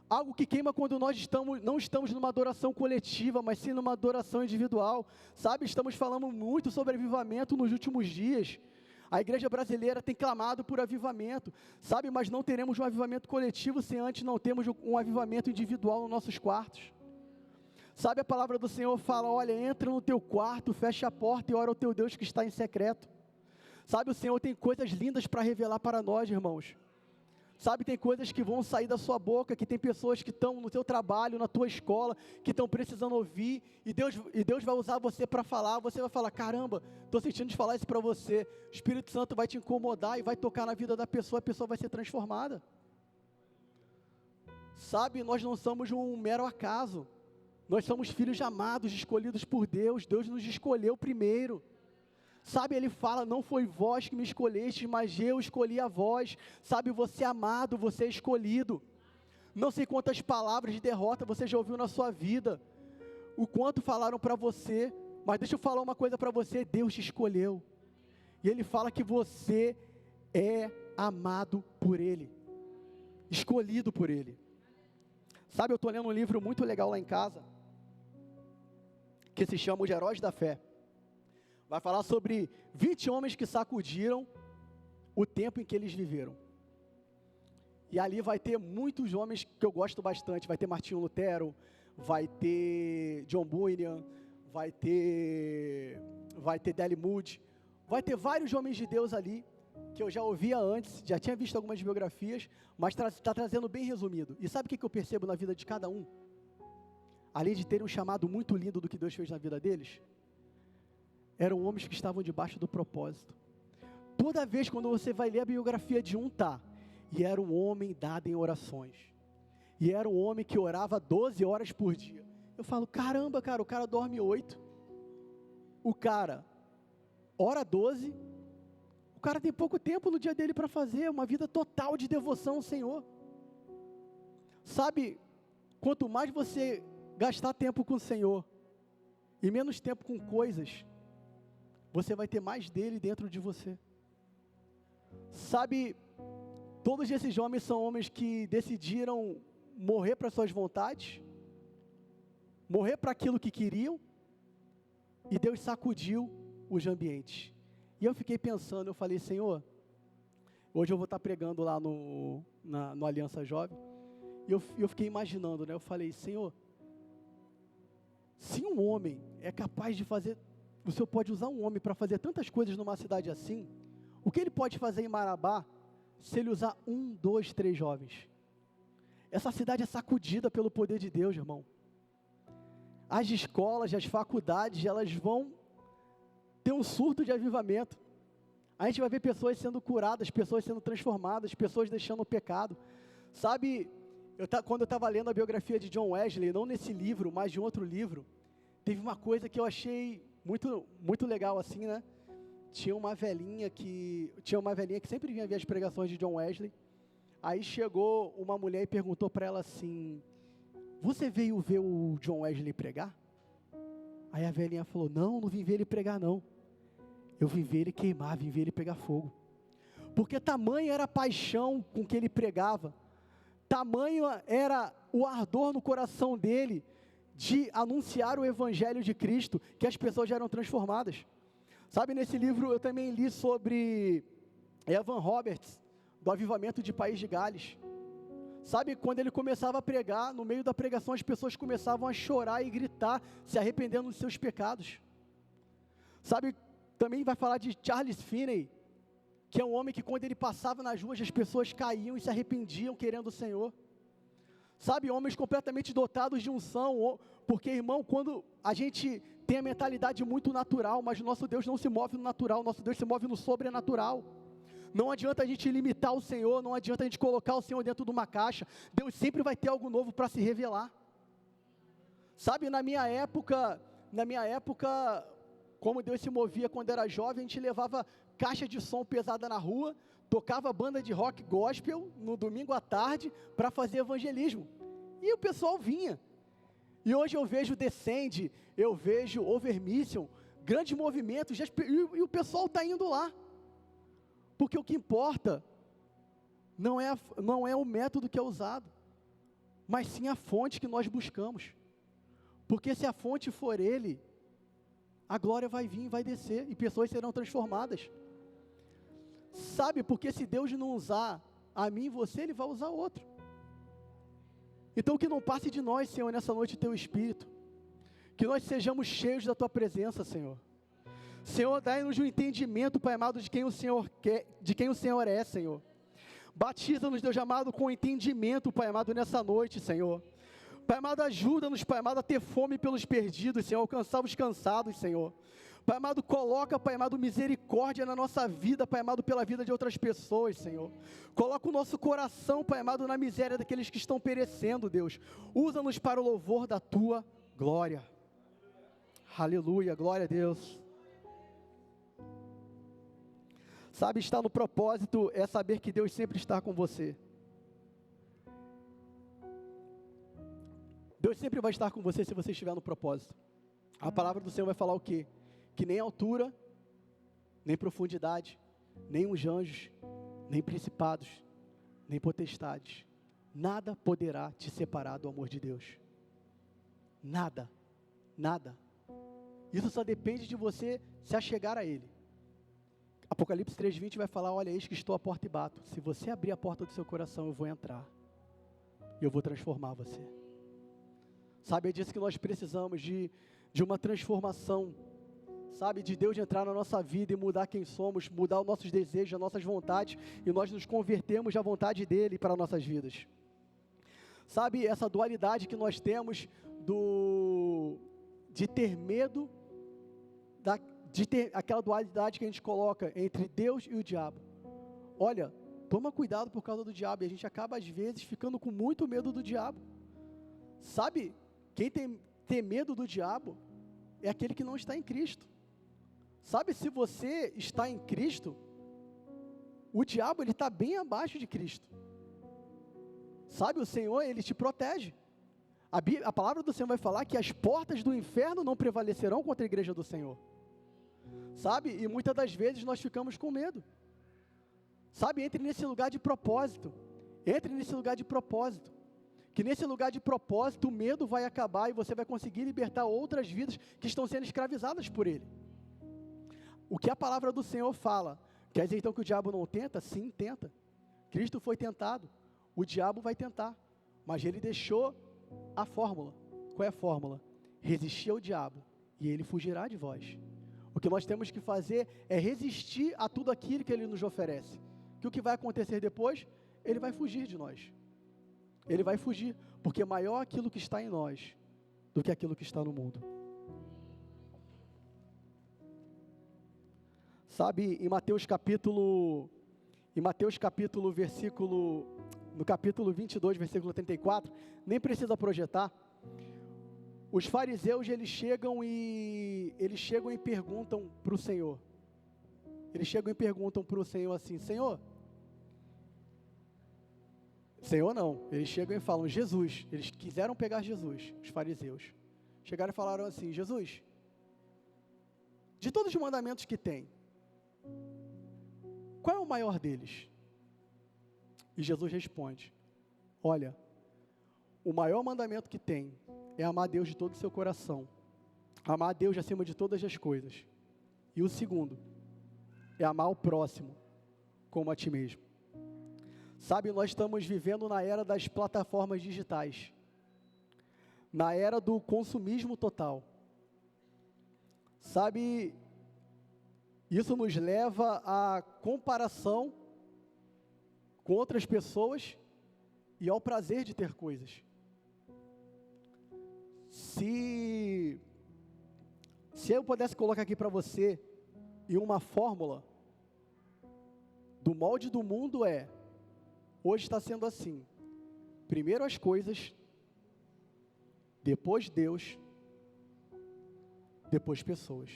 algo que queima quando nós não estamos numa adoração coletiva, mas sim numa adoração individual. Sabe, estamos falando muito sobre avivamento nos últimos dias. A igreja brasileira tem clamado por avivamento, sabe, mas não teremos um avivamento coletivo se antes não temos um avivamento individual nos nossos quartos. Sabe, a palavra do Senhor fala, olha, entra no teu quarto, fecha a porta e ora ao teu Deus que está em secreto. Sabe, o Senhor tem coisas lindas para revelar para nós, irmãos. Sabe, tem coisas que vão sair da sua boca, que tem pessoas que estão no teu trabalho, na tua escola, que estão precisando ouvir, e Deus vai usar você para falar, você vai falar, caramba, estou sentindo de falar isso para você, o Espírito Santo vai te incomodar e vai tocar na vida da pessoa, a pessoa vai ser transformada. Sabe, nós não somos um mero acaso, nós somos filhos amados, escolhidos por Deus, Deus nos escolheu primeiro. Sabe, Ele fala, não foi vós que me escolhestes, mas eu escolhi a vós. Sabe, você é amado, você é escolhido. Não sei quantas palavras de derrota você já ouviu na sua vida, o quanto falaram para você, mas deixa eu falar uma coisa para você, Deus te escolheu. E Ele fala que você é amado por Ele, escolhido por Ele. Sabe, eu estou lendo um livro muito legal lá em casa, que se chama Os Heróis da Fé. Vai falar sobre 20 homens que sacudiram o tempo em que eles viveram. E ali vai ter muitos homens que eu gosto bastante. Vai ter Martinho Lutero, vai ter John Bunyan, vai ter Dele Moody, vai ter vários homens de Deus ali que eu já ouvia antes, já tinha visto algumas biografias, mas está trazendo bem resumido. E sabe o que eu percebo na vida de cada um? Além de terem um chamado muito lindo do que Deus fez na vida deles, eram homens que estavam debaixo do propósito. Toda vez quando você vai ler a biografia de um, e era um homem dado em orações, e era um homem que orava 12 horas por dia. Eu falo, caramba, cara, o cara dorme 8, o cara ora 12, o cara tem pouco tempo no dia dele para fazer, uma vida total de devoção ao Senhor. Sabe, quanto mais você gastar tempo com o Senhor, e menos tempo com coisas, você vai ter mais dele dentro de você. Sabe, todos esses homens são homens que decidiram morrer para suas vontades, morrer para aquilo que queriam, e Deus sacudiu os ambientes. E eu fiquei pensando, eu falei, Senhor, hoje eu vou estar pregando lá no Aliança Jovem, e eu fiquei imaginando, né? Eu falei, Senhor, se um homem é capaz de fazer, o Senhor pode usar um homem para fazer tantas coisas numa cidade assim, o que ele pode fazer em Marabá, se ele usar 1, 2, 3 jovens? Essa cidade é sacudida pelo poder de Deus, irmão. As escolas, as faculdades, elas vão ter um surto de avivamento. A gente vai ver pessoas sendo curadas, pessoas sendo transformadas, pessoas deixando o pecado. Sabe, quando eu estava lendo a biografia de John Wesley, não nesse livro, mas de um outro livro, teve uma coisa que eu achei muito, muito legal assim, né? Tinha uma velhinha que sempre vinha ver as pregações de John Wesley. Aí chegou uma mulher e perguntou para ela assim, você veio ver o John Wesley pregar? Aí a velhinha falou, não vim ver ele pregar não. Eu vim ver ele queimar, vim ver ele pegar fogo. Porque tamanho era a paixão com que ele pregava, tamanho era o ardor no coração dele, de anunciar o evangelho de Cristo, que as pessoas já eram transformadas. Sabe, nesse livro eu também li sobre Evan Roberts, do avivamento de País de Gales. Sabe, quando ele começava a pregar, no meio da pregação as pessoas começavam a chorar e gritar, se arrependendo dos seus pecados. Sabe, também vai falar de Charles Finney, que é um homem que quando ele passava nas ruas as pessoas caíam e se arrependiam querendo o Senhor. Sabe, homens completamente dotados de unção, porque, irmão, quando a gente tem a mentalidade muito natural, mas o nosso Deus não se move no natural, nosso Deus se move no sobrenatural. Não adianta a gente limitar o Senhor, não adianta a gente colocar o Senhor dentro de uma caixa, Deus sempre vai ter algo novo para se revelar. Sabe, na minha época, como Deus se movia quando era jovem, a gente levava caixa de som pesada na rua, tocava banda de rock gospel no domingo à tarde para fazer evangelismo, e o pessoal vinha. E hoje eu vejo Descende, eu vejo Over Mission, grandes movimentos, e o pessoal está indo lá, porque o que importa não é o método que é usado, mas sim a fonte que nós buscamos, porque se a fonte for Ele, a glória vai vir, vai descer, e pessoas serão transformadas. Sabe, porque se Deus não usar a mim e você, Ele vai usar outro. Então que não passe de nós, Senhor, nessa noite o Teu Espírito, que nós sejamos cheios da Tua presença, Senhor. Senhor, dai-nos um entendimento, Pai amado, de quem o Senhor quer, de quem o Senhor é, Senhor. Batiza-nos, Deus amado, com entendimento, Pai amado, nessa noite, Senhor. Pai amado, ajuda-nos, Pai amado, a ter fome pelos perdidos, Senhor, alcançar os cansados, Senhor. Pai amado, coloca, Pai amado, misericórdia na nossa vida, Pai amado, pela vida de outras pessoas, Senhor. Coloca o nosso coração, Pai amado, na miséria daqueles que estão perecendo, Deus. Usa-nos para o louvor da Tua glória. Aleluia, glória a Deus. Sabe, estar no propósito é saber que Deus sempre está com você. Deus sempre vai estar com você se você estiver no propósito. A palavra do Senhor vai falar o quê? Que nem altura, nem profundidade, nem os anjos, nem principados, nem potestades, nada poderá te separar do amor de Deus. Nada, nada. Isso só depende de você se achegar a Ele. Apocalipse 3:20 vai falar, olha, eis que estou à porta e bato. Se você abrir a porta do seu coração, eu vou entrar. E eu vou transformar você. Sabe, é disso que nós precisamos, de uma transformação sabe, de Deus entrar na nossa vida e mudar quem somos, mudar os nossos desejos, as nossas vontades, e nós nos convertemos à vontade dEle para nossas vidas. Sabe, essa dualidade que nós temos de ter medo, de ter aquela dualidade que a gente coloca entre Deus e o diabo. Olha, toma cuidado por causa do diabo, e a gente acaba às vezes ficando com muito medo do diabo. Sabe, quem tem medo do diabo é aquele que não está em Cristo. Sabe, se você está em Cristo, o diabo ele está bem abaixo de Cristo. Sabe, o Senhor, Ele te protege. A palavra do Senhor vai falar que as portas do inferno não prevalecerão contra a igreja do Senhor. Sabe, e muitas das vezes nós ficamos com medo. Sabe, entre nesse lugar de propósito. Entre nesse lugar de propósito. Que nesse lugar de propósito o medo vai acabar e você vai conseguir libertar outras vidas que estão sendo escravizadas por ele. O que a palavra do Senhor fala, quer dizer então que o diabo não tenta? Sim, tenta. Cristo foi tentado. O diabo vai tentar, mas ele deixou a fórmula. Qual é a fórmula? Resistir ao diabo e ele fugirá de vós. O que nós temos que fazer é resistir a tudo aquilo que ele nos oferece. Que o que vai acontecer depois? Ele vai fugir de nós. Ele vai fugir, porque maior aquilo que está em nós do que aquilo que está no mundo. Sabe, no capítulo 22, versículo 34, nem precisa projetar, os fariseus, eles chegam e perguntam para o Senhor, assim, Senhor não, eles chegam e falam, Jesus, eles quiseram pegar Jesus, os fariseus, chegaram e falaram assim, Jesus, de todos os mandamentos que tem, qual é o maior deles? E Jesus responde, olha, o maior mandamento que tem é amar a Deus de todo o seu coração, amar a Deus acima de todas as coisas, e o segundo é amar o próximo como a ti mesmo. Sabe, nós estamos vivendo na era das plataformas digitais, na era do consumismo total. Sabe, isso nos leva à comparação com outras pessoas e ao prazer de ter coisas. Se eu pudesse colocar aqui para você, em uma fórmula, do molde do mundo hoje está sendo assim, primeiro as coisas, depois Deus, depois pessoas.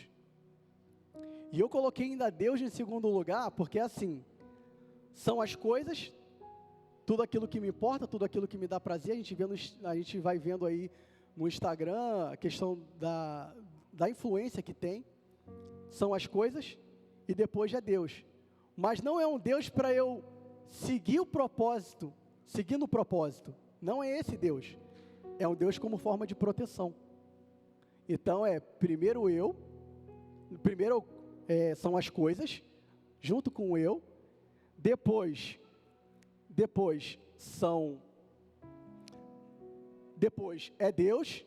E eu coloquei ainda Deus em segundo lugar, porque assim, são as coisas, tudo aquilo que me importa, tudo aquilo que me dá prazer, a gente vai vendo aí no Instagram, a questão da influência que tem, são as coisas, e depois é Deus. Mas não é um Deus para eu seguindo o propósito, não é esse Deus, é um Deus como forma de proteção. Então primeiro são as coisas, junto com o eu, depois é Deus,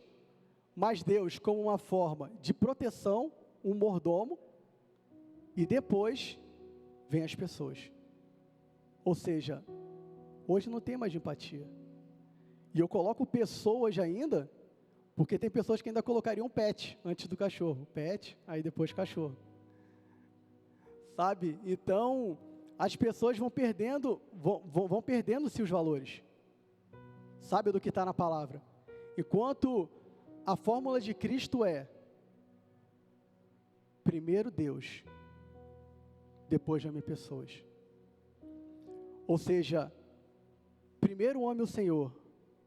mas Deus como uma forma de proteção, um mordomo, e depois vem as pessoas. Ou seja, hoje não tem mais empatia. E eu coloco pessoas ainda, porque tem pessoas que ainda colocariam pet antes do cachorro. Pet, aí depois cachorro. Sabe? Então, as pessoas vão perdendo-se os valores. Sabe do que está na palavra? Enquanto a fórmula de Cristo é primeiro Deus, depois ame pessoas. Ou seja, primeiro ame o Senhor,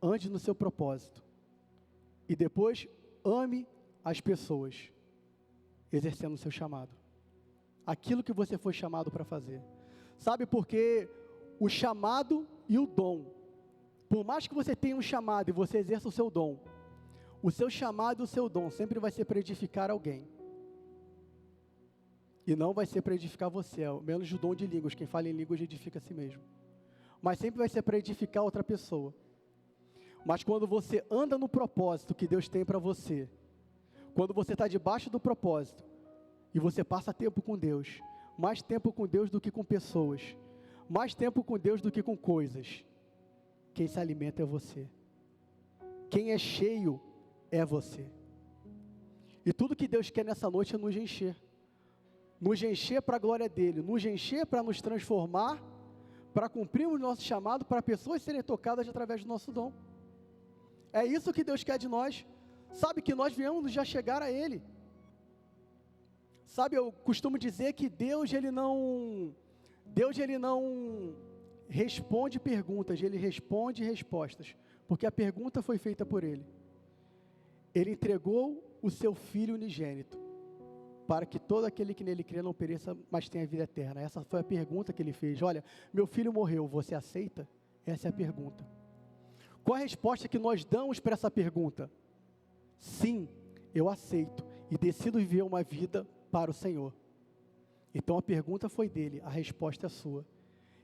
ande no seu propósito, e depois ame as pessoas, exercendo o seu chamado, aquilo que você foi chamado para fazer. Sabe, porque o chamado e o dom, por mais que você tenha um chamado e você exerça o seu dom, o seu chamado e o seu dom sempre vai ser para edificar alguém, e não vai ser para edificar você, menos o dom de línguas, quem fala em línguas edifica a si mesmo, mas sempre vai ser para edificar outra pessoa. Mas quando você anda no propósito que Deus tem para você, quando você está debaixo do propósito, e você passa tempo com Deus, mais tempo com Deus do que com pessoas, mais tempo com Deus do que com coisas, quem se alimenta é você. Quem é cheio é você. E tudo que Deus quer nessa noite é nos encher para a glória dEle, nos encher para nos transformar, para cumprirmos o nosso chamado, para pessoas serem tocadas através do nosso dom. É isso que Deus quer de nós. Sabe, que nós viemos já chegar a Ele. Sabe, eu costumo dizer que Deus ele não responde perguntas, Ele responde respostas, porque a pergunta foi feita por Ele. Ele entregou o seu Filho unigênito, para que todo aquele que nele crê não pereça, mas tenha vida eterna. Essa foi a pergunta que Ele fez. Olha, meu filho morreu, você aceita? Essa é a pergunta. Qual a resposta que nós damos para essa pergunta? Sim, eu aceito, e decido viver uma vida para o Senhor. Então a pergunta foi dele, a resposta é sua.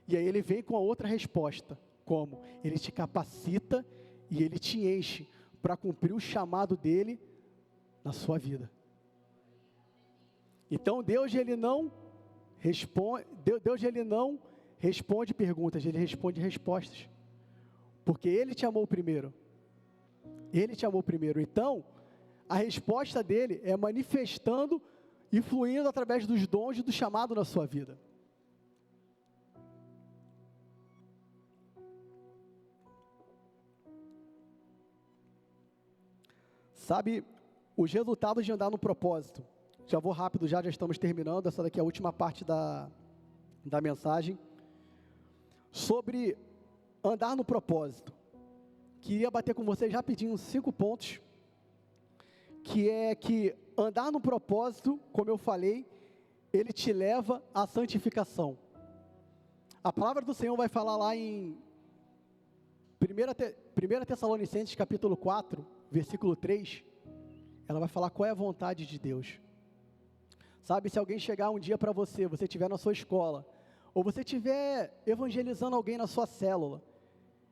E aí Ele vem com a outra resposta. Como? Ele te capacita e Ele te enche para cumprir o chamado dEle na sua vida. Então Deus ele não responde perguntas, Ele responde respostas. Porque Ele te amou primeiro. Ele te amou primeiro. Então, a resposta dEle é manifestando e fluindo através dos dons e do chamado na sua vida. Sabe, os resultados de andar no propósito. Já vou rápido, já estamos terminando. Essa daqui é a última parte da mensagem. Sobre andar no propósito. Queria bater com vocês rapidinho 5 pontos. Que é que andar no propósito, como eu falei, ele te leva à santificação. A palavra do Senhor vai falar lá em 1 Tessalonicenses capítulo 4, versículo 3, ela vai falar qual é a vontade de Deus. Sabe, se alguém chegar um dia para você estiver na sua escola, ou você estiver evangelizando alguém na sua célula,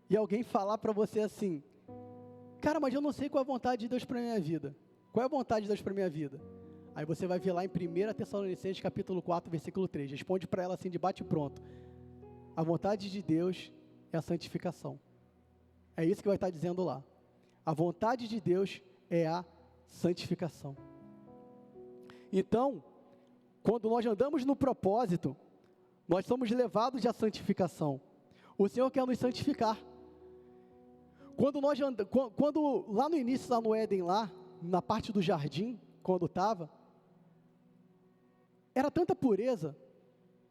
e alguém falar para você assim, cara, mas eu não sei qual é a vontade de Deus para a minha vida. Qual é a vontade de Deus para a minha vida? Aí você vai ver lá em 1 Tessalonicenses capítulo 4, versículo 3, responde para ela assim de bate pronto. A vontade de Deus é a santificação. É isso que vai estar dizendo lá. A vontade de Deus é a santificação. Então, quando nós andamos no propósito, nós somos levados à santificação. O Senhor quer nos santificar. Quando lá no início, lá no Éden, lá, na parte do jardim, quando estava, era tanta pureza,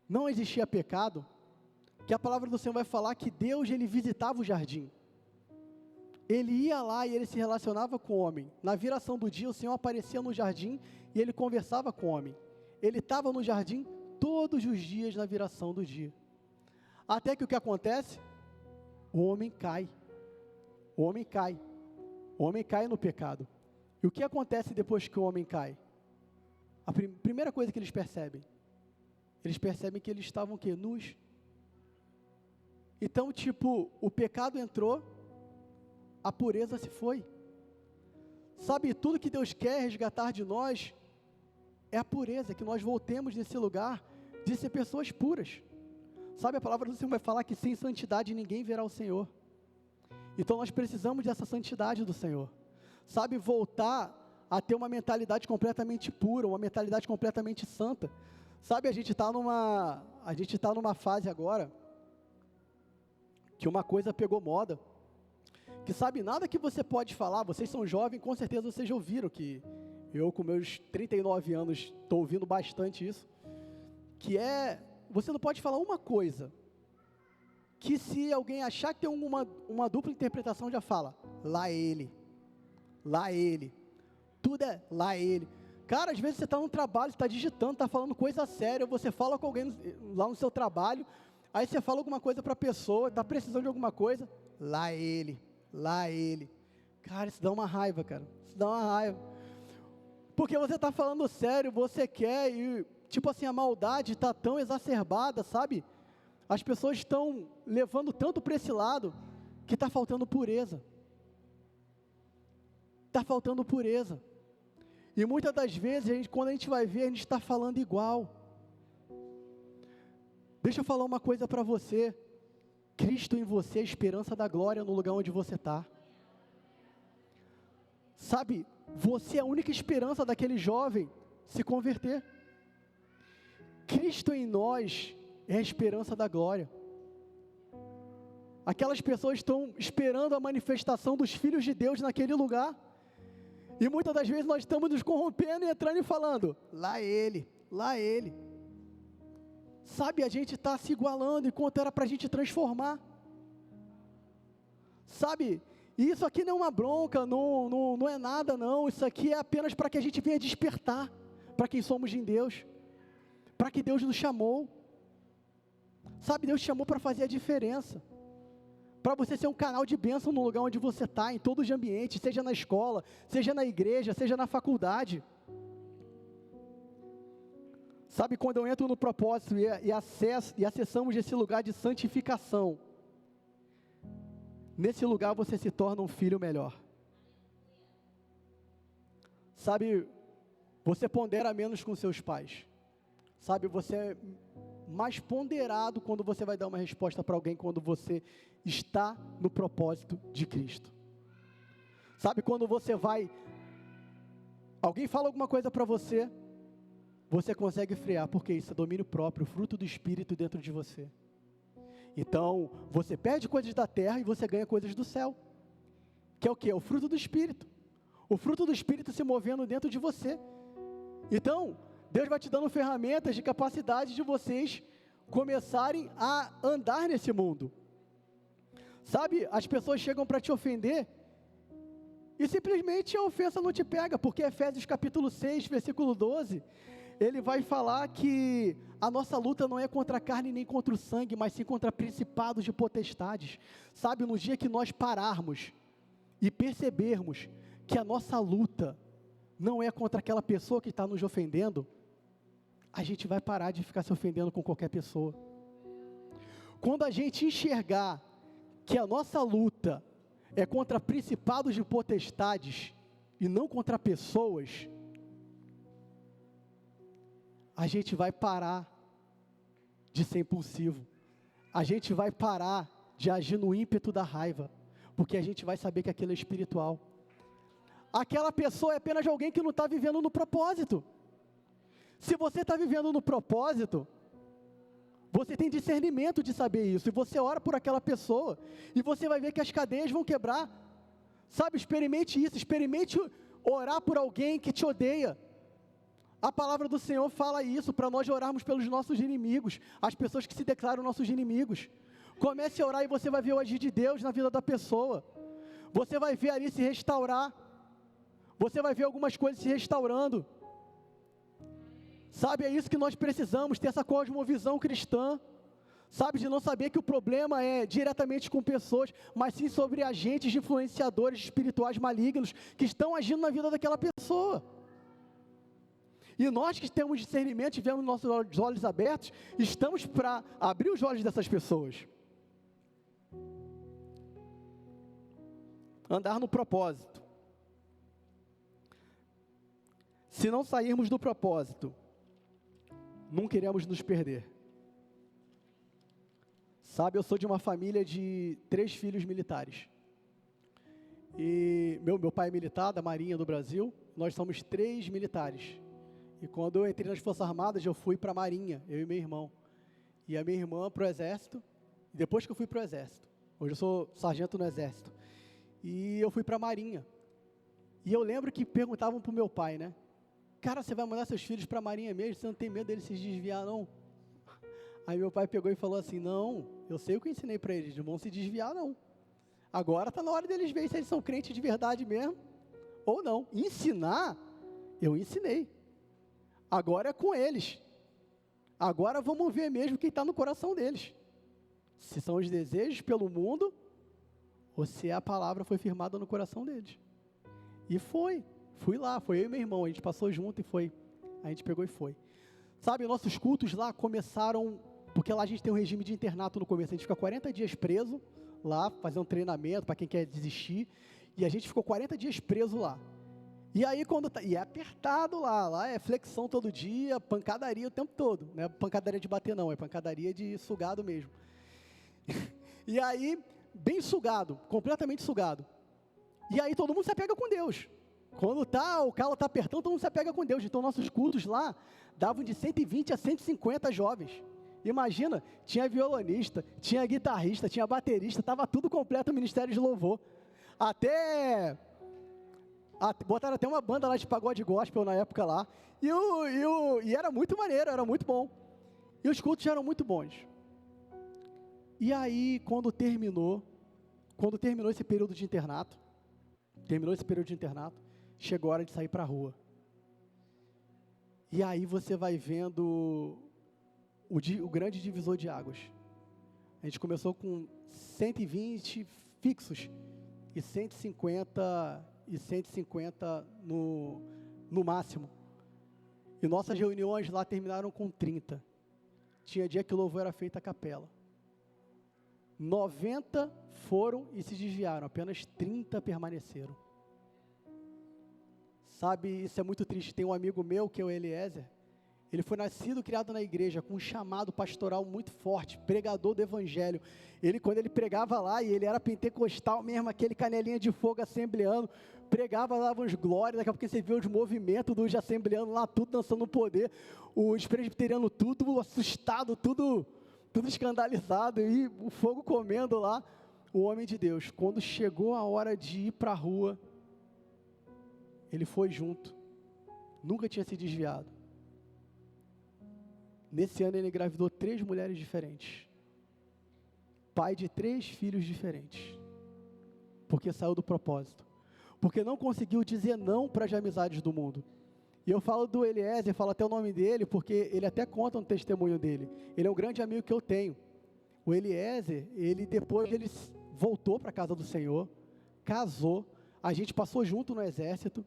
não existia pecado, que a palavra do Senhor vai falar que Deus, Ele visitava o jardim. Ele ia lá e Ele se relacionava com o homem. Na viração do dia, o Senhor aparecia no jardim e Ele conversava com o homem. Ele estava no jardim todos os dias na viração do dia. Até que o que acontece? O homem cai. O homem cai. O homem cai no pecado. E o que acontece depois que o homem cai? A primeira coisa que eles percebem que eles estavam o quê? Nus. Então, o pecado entrou, a pureza se foi. Sabe, tudo que Deus quer resgatar de nós é a pureza, que nós voltemos nesse lugar de ser pessoas puras. Sabe, a palavra do Senhor vai falar que sem santidade ninguém verá o Senhor. Então nós precisamos dessa santidade do Senhor. Sabe, voltar a ter uma mentalidade completamente pura, uma mentalidade completamente santa. Sabe, a gente está numa fase agora que uma coisa pegou moda, que sabe, nada que você pode falar, vocês são jovens, com certeza vocês já ouviram, que eu com meus 39 anos estou ouvindo bastante isso, que você não pode falar uma coisa, que se alguém achar que tem uma dupla interpretação, já fala, lá ele, tudo é lá ele. Cara, às vezes você está no trabalho, está digitando, está falando coisa séria, você fala com alguém lá no seu trabalho, aí você fala alguma coisa para a pessoa, está precisando de alguma coisa, lá ele. Cara, isso dá uma raiva, cara, porque você está falando sério, você quer, e a maldade está tão exacerbada, sabe, as pessoas estão levando tanto para esse lado, que está faltando pureza, E muitas das vezes, quando a gente vai ver, a gente está falando igual. Deixa eu falar uma coisa para você. Cristo em você é a esperança da glória no lugar onde você está. Sabe, você é a única esperança daquele jovem se converter. Cristo em nós é a esperança da glória. Aquelas pessoas estão esperando a manifestação dos filhos de Deus naquele lugar. E muitas das vezes nós estamos nos corrompendo e entrando e falando, lá ele, lá ele. Sabe, a gente está se igualando enquanto era para a gente transformar. Sabe, e isso aqui não é uma bronca, não é nada não, isso aqui é apenas para que a gente venha despertar para quem somos em Deus, para que Deus nos chamou. Sabe, Deus te chamou para fazer a diferença, para você ser um canal de bênção no lugar onde você está, em todos os ambientes, seja na escola, seja na igreja, seja na faculdade. Sabe, quando eu entro no propósito e acessamos esse lugar de santificação, nesse lugar você se torna um filho melhor. Sabe, você pondera menos com seus pais. Sabe, você é mais ponderado quando você vai dar uma resposta para alguém, quando você está no propósito de Cristo. Sabe, quando você vai, alguém fala alguma coisa para você, você consegue frear, porque isso é domínio próprio, fruto do Espírito dentro de você. Então, você perde coisas da terra e você ganha coisas do céu, que é o que? É o fruto do Espírito, o fruto do Espírito se movendo dentro de você. Então, Deus vai te dando ferramentas de capacidade de vocês começarem a andar nesse mundo. Sabe, as pessoas chegam para te ofender, e simplesmente a ofensa não te pega, porque Efésios capítulo 6, versículo 12, ele vai falar que a nossa luta não é contra a carne nem contra o sangue, mas sim contra principados e potestades. Sabe, no dia que nós pararmos e percebermos que a nossa luta não é contra aquela pessoa que está nos ofendendo, a gente vai parar de ficar se ofendendo com qualquer pessoa. Quando a gente enxergar que a nossa luta é contra principados e potestades e não contra pessoas, a gente vai parar de ser impulsivo, a gente vai parar de agir no ímpeto da raiva, porque a gente vai saber que aquilo é espiritual. Aquela pessoa é apenas alguém que não está vivendo no propósito. Se você está vivendo no propósito, você tem discernimento de saber isso, e você ora por aquela pessoa, e você vai ver que as cadeias vão quebrar. Sabe, experimente isso, experimente orar por alguém que te odeia. A palavra do Senhor fala isso, para nós orarmos pelos nossos inimigos, as pessoas que se declaram nossos inimigos. Comece a orar e você vai ver o agir de Deus na vida da pessoa. Você vai ver ali se restaurar. Você vai ver algumas coisas se restaurando. Sabe, é isso que nós precisamos, ter essa cosmovisão cristã. Sabe, de não saber que o problema é diretamente com pessoas, mas sim sobre agentes de influenciadores espirituais malignos que estão agindo na vida daquela pessoa. E nós que temos discernimento, tivemos nossos olhos abertos, estamos para abrir os olhos dessas pessoas. Andar no propósito. Se não sairmos do propósito, nunca iremos nos perder. Sabe, eu sou de uma família de 3 filhos militares. E meu pai é militar da Marinha do Brasil, nós somos 3 militares. E quando eu entrei nas Forças Armadas, eu fui para a Marinha, eu e meu irmão. E a minha irmã para o Exército, depois que eu fui para o Exército. Hoje eu sou sargento no Exército. E eu fui para a Marinha. E eu lembro que perguntavam para o meu pai, né? Cara, você vai mandar seus filhos para a Marinha mesmo? Você não tem medo deles se desviar, não? Aí meu pai pegou e falou assim, não, eu sei o que eu ensinei para eles, não vão se desviar, não. Agora está na hora deles verem se eles são crentes de verdade mesmo, ou não. Ensinar, eu ensinei. Agora é com eles. Agora vamos ver mesmo quem está no coração deles. Se são os desejos pelo mundo, ou se a palavra foi firmada no coração deles. E fui lá, foi eu e meu irmão, a gente passou junto e foi. A gente pegou e foi. Sabe, nossos cultos lá começaram, porque lá a gente tem um regime de internato no começo, a gente fica 40 dias preso lá, fazer um treinamento para quem quer desistir, e a gente ficou 40 dias preso lá. E aí e é apertado lá é flexão todo dia, pancadaria o tempo todo, não é pancadaria de bater não, é pancadaria de sugado mesmo. E aí, bem sugado, completamente sugado. E aí todo mundo se apega com Deus. Quando o calo está apertando, todo mundo se apega com Deus. Então nossos cultos lá davam de 120 a 150 jovens. Imagina, tinha violonista, tinha guitarrista, tinha baterista, estava tudo completo o ministério de louvor. Botaram até uma banda lá de pagode gospel na época lá. E era muito maneiro, era muito bom. E os cultos eram muito bons. E aí, quando terminou esse período de internato, chegou a hora de sair para a rua. E aí você vai vendo o grande divisor de águas. A gente começou com 120 fixos e 150 no máximo. E nossas reuniões lá terminaram com 30. Tinha dia que o louvor era feito a capela. 90 foram e se desviaram, apenas 30 permaneceram. Sabe, isso é muito triste. Tem um amigo meu, que é o Eliezer, ele foi nascido e criado na igreja, com um chamado pastoral muito forte, pregador do evangelho. Quando ele pregava lá, e ele era pentecostal mesmo, aquele canelinha de fogo assembleano, pregava, dava uns glórias, daqui a pouco você vê os movimentos dos assembleanos lá, tudo dançando no poder, os presbiterianos tudo assustado, tudo escandalizado, e o fogo comendo lá, o homem de Deus. Quando chegou a hora de ir para a rua, ele foi junto, nunca tinha se desviado. Nesse ano ele engravidou 3 mulheres diferentes, pai de 3 filhos diferentes, porque saiu do propósito, porque não conseguiu dizer não para as amizades do mundo. E eu falo do Eliezer, falo até o nome dele, porque ele até conta um testemunho dele. Ele é um grande amigo que eu tenho. O Eliezer, depois ele voltou para a casa do Senhor, casou, a gente passou junto no exército,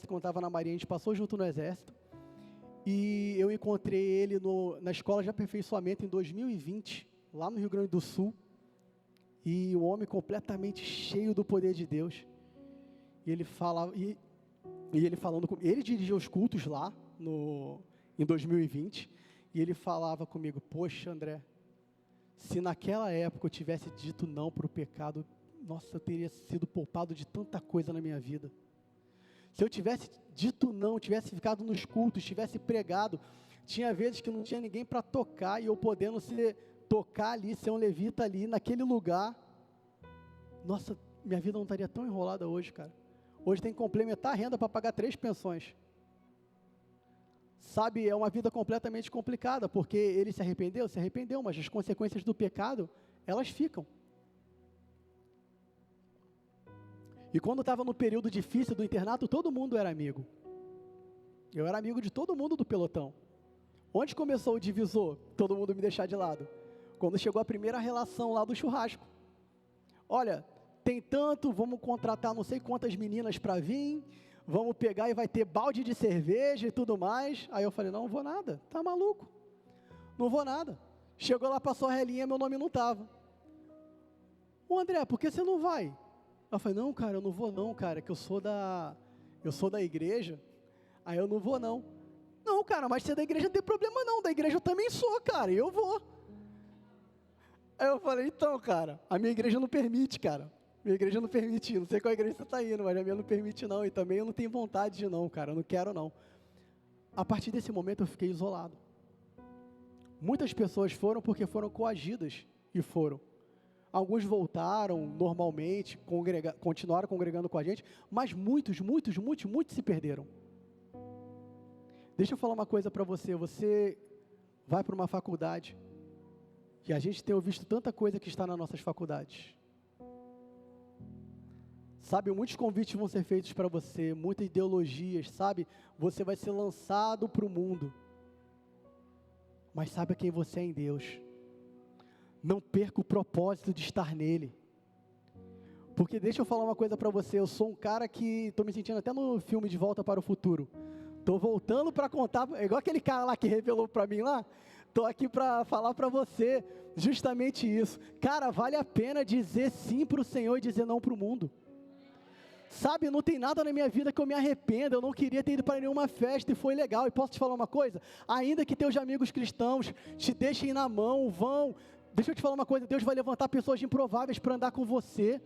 quando estava na Marinha, a gente passou junto no exército, e eu encontrei ele na escola de aperfeiçoamento em 2020, lá no Rio Grande do Sul, e um homem completamente cheio do poder de Deus, e ele falava, ele falando comigo, ele dirigia os cultos lá, em 2020, e ele falava comigo: poxa, André, se naquela época eu tivesse dito não para o pecado, nossa, eu teria sido poupado de tanta coisa na minha vida. Se eu tivesse dito não, tivesse ficado nos cultos, tivesse pregado, tinha vezes que não tinha ninguém para tocar, e eu podendo tocar ali, ser um levita ali, naquele lugar, nossa, minha vida não estaria tão enrolada hoje, cara. Hoje tem que complementar a renda para pagar 3 pensões. Sabe, é uma vida completamente complicada, porque ele se arrependeu, mas as consequências do pecado, elas ficam. E quando estava no período difícil do internato, todo mundo era amigo. Eu era amigo de todo mundo do pelotão. Onde começou o divisor? Todo mundo me deixar de lado. Quando chegou a primeira relação lá do churrasco. Olha, tem tanto, vamos contratar não sei quantas meninas para vir, vamos pegar e vai ter balde de cerveja e tudo mais. Aí eu falei: não vou nada, tá maluco? Não vou nada. Chegou lá, passou a relinha, meu nome não estava. Ô André, por que você não vai? Eu falei: não, cara, eu não vou não, cara, que eu sou da igreja, aí eu não vou não. Não, cara, mas você é da igreja não tem problema não, da igreja eu também sou, cara, e eu vou. Aí eu falei: então, cara, a minha igreja não permite, cara, minha igreja não permite, não sei qual igreja você está indo, mas a minha não permite não, e também eu não tenho vontade de não, cara, eu não quero não. A partir desse momento eu fiquei isolado. Muitas pessoas foram porque foram coagidas, e foram. Alguns voltaram normalmente, continuaram congregando com a gente, mas muitos se perderam. Deixa eu falar uma coisa para você, você vai para uma faculdade, e a gente tem visto tanta coisa que está nas nossas faculdades. Sabe, muitos convites vão ser feitos para você, muitas ideologias, sabe? Você vai ser lançado para o mundo. Mas sabe quem você é em Deus. Não perca o propósito de estar nele. Porque deixa eu falar uma coisa para você, eu sou um cara que estou me sentindo até no filme De Volta para o Futuro. Estou voltando para contar, igual aquele cara lá que revelou para mim lá, estou aqui para falar para você justamente isso. Cara, vale a pena dizer sim para o Senhor e dizer não para o mundo. Sabe, não tem nada na minha vida que eu me arrependa, eu não queria ter ido para nenhuma festa e foi legal. E posso te falar uma coisa? Ainda que teus amigos cristãos te deixem na mão, deixa eu te falar uma coisa, Deus vai levantar pessoas improváveis para andar com você.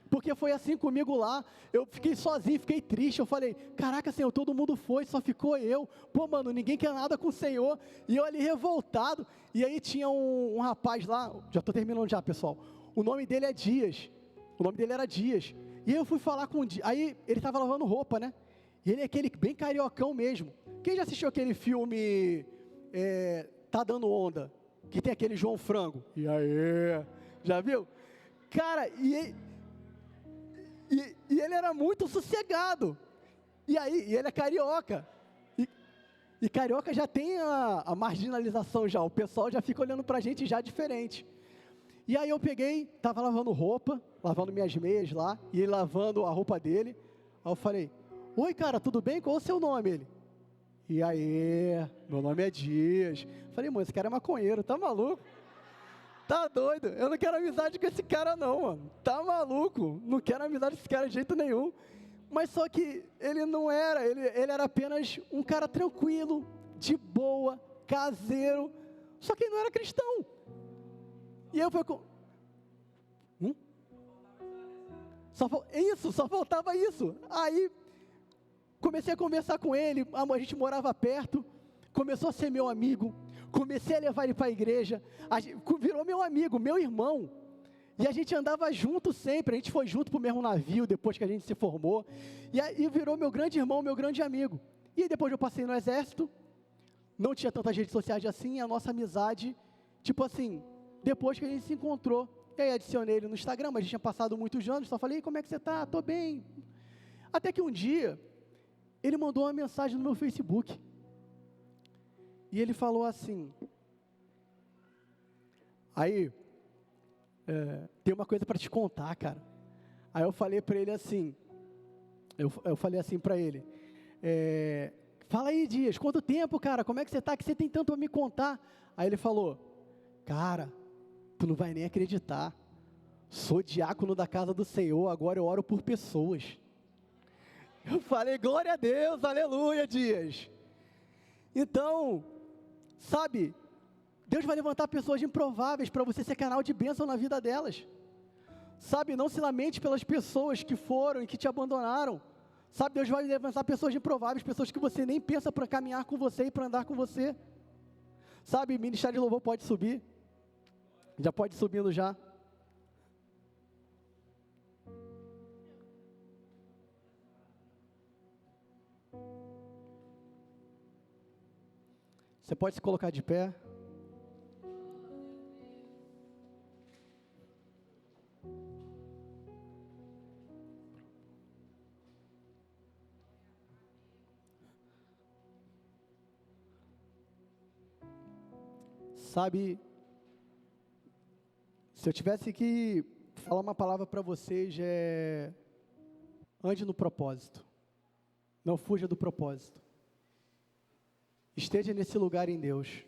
Porque foi assim comigo lá, eu fiquei sozinho, fiquei triste, eu falei, caraca Senhor, todo mundo foi, só ficou eu, pô mano, ninguém quer nada com o Senhor, e eu ali revoltado, e aí tinha um rapaz lá, já estou terminando já pessoal, o nome dele é Dias, o nome dele era Dias, e eu fui falar com o Dias, aí ele estava lavando roupa, né, e ele é aquele bem cariocão mesmo, quem já assistiu aquele filme, Tá Dando Onda, que tem aquele João Frango, e aí, já viu? Cara, e ele era muito sossegado, e ele é carioca, e carioca já tem a marginalização já, o pessoal já fica olhando pra gente já diferente, e aí eu peguei, tava lavando roupa, lavando minhas meias lá, e ele lavando a roupa dele, aí eu falei, oi cara, tudo bem, qual é o seu nome? Ele, e aí, meu nome é Dias, falei, mano, esse cara é maconheiro, tá maluco? Tá doido, eu não quero amizade com esse cara não, mano, tá maluco, não quero amizade com esse cara de jeito nenhum, mas só que ele não era, ele era apenas um cara tranquilo, de boa, caseiro, só que ele não era cristão, e eu fui com, só faltava isso, aí comecei a conversar com ele, a gente morava perto, começou a ser meu amigo, comecei a levar ele para a igreja, virou meu amigo, meu irmão, e a gente andava junto sempre, a gente foi junto para o mesmo navio, depois que a gente se formou, e aí virou meu grande irmão, meu grande amigo, e aí depois eu passei no exército, não tinha tantas redes sociais assim, a nossa amizade, tipo assim, depois que a gente se encontrou, e aí adicionei ele no Instagram, mas a gente tinha passado muitos anos, só falei, como é que você tá? Tô bem, até que um dia, ele mandou uma mensagem no meu Facebook, e ele falou assim, aí, tem uma coisa para te contar, cara. Aí eu falei para ele assim, eu falei assim para ele, fala aí Dias, quanto tempo cara, como é que você tá, que você tem tanto a me contar? Aí ele falou, cara, tu não vai nem acreditar, sou diácono da casa do Senhor, agora eu oro por pessoas. Eu falei, glória a Deus, aleluia Dias. Então, sabe, Deus vai levantar pessoas improváveis para você ser canal de bênção na vida delas. Sabe, não se lamente pelas pessoas que foram e que te abandonaram. Sabe, Deus vai levantar pessoas improváveis, pessoas que você nem pensa para caminhar com você e para andar com você. Sabe, Ministério de Louvor pode subir. Já pode ir subindo já. Você pode se colocar de pé. Sabe, se eu tivesse que falar uma palavra para vocês, ande no propósito. Não fuja do propósito. Esteja nesse lugar em Deus.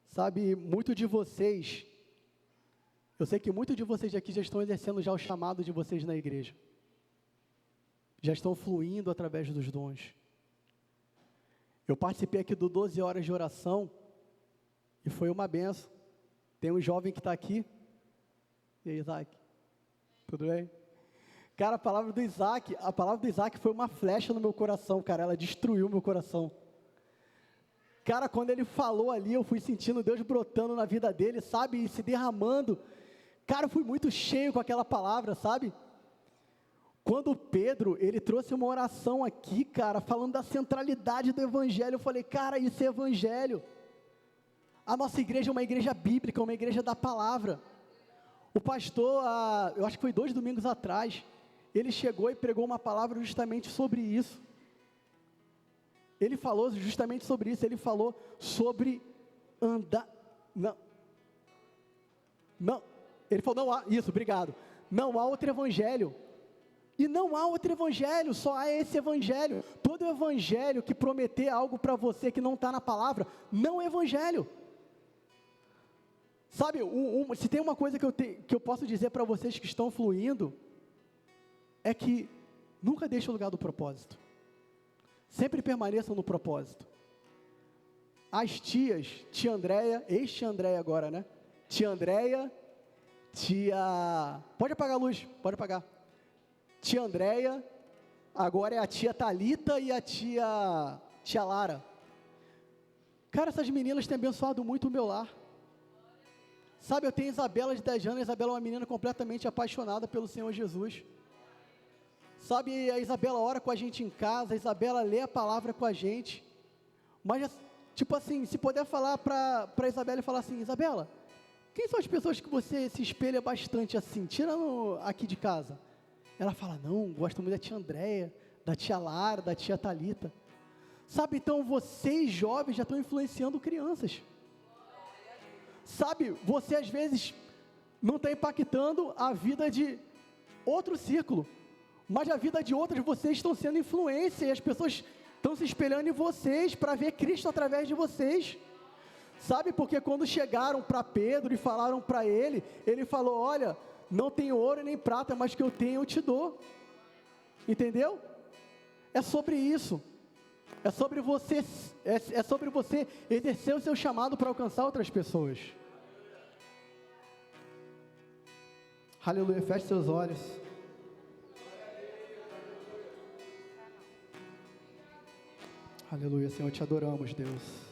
Sabe, muito de vocês, eu sei que muitos de vocês aqui já estão exercendo já o chamado de vocês na igreja. Já estão fluindo através dos dons. Eu participei aqui do 12 horas de oração e foi uma benção. Tem um jovem que está aqui. E aí, Isaac? Tudo bem? Cara, a palavra do Isaac foi uma flecha no meu coração, cara, ela destruiu meu coração. Cara, quando ele falou ali, eu fui sentindo Deus brotando na vida dele, sabe, e se derramando. Cara, eu fui muito cheio com aquela palavra, sabe? Quando Pedro, ele trouxe uma oração aqui, cara, falando da centralidade do evangelho, eu falei, cara, isso é evangelho. A nossa igreja é uma igreja bíblica, uma igreja da palavra. O pastor, eu acho que foi 2 domingos atrás, ele chegou e pregou uma palavra justamente sobre isso. Ele falou justamente sobre isso, ele falou sobre andar, ele falou, não há, isso, obrigado, não há outro evangelho, e não há outro evangelho, só há esse evangelho. Todo evangelho que prometer algo para você que não está na palavra, não é evangelho. Sabe, se tem uma coisa que eu posso dizer para vocês que estão fluindo, é que nunca deixe o lugar do propósito. Sempre permaneçam no propósito. As tias, tia Andréia, ex-tia Andréia agora, né? Tia Andréia, tia... Pode apagar a luz, pode apagar. Tia Andréia, agora é a tia Thalita e a tia Lara. Cara, essas meninas têm abençoado muito o meu lar. Sabe, eu tenho Isabela de 10 anos, a Isabela é uma menina completamente apaixonada pelo Senhor Jesus. Sabe, a Isabela ora com a gente em casa, a Isabela lê a palavra com a gente. Mas, tipo assim, se puder falar para a Isabela e falar assim, Isabela, quem são as pessoas que você se espelha bastante assim, tirando aqui de casa? Ela fala, não, gosto muito da tia Andréia, da tia Lara, da tia Thalita. Sabe, então vocês jovens já estão influenciando crianças. Sabe, você às vezes não está impactando a vida de outro círculo, mas a vida de outras, vocês estão sendo influência, e as pessoas estão se espelhando em vocês, para ver Cristo através de vocês. Sabe, porque quando chegaram para Pedro e falaram para ele, ele falou, olha, não tenho ouro nem prata, mas que eu tenho eu te dou. Entendeu? É sobre isso. É sobre você exercer o seu chamado para alcançar outras pessoas. Aleluia, feche seus olhos. Aleluia, Senhor, te adoramos, Deus.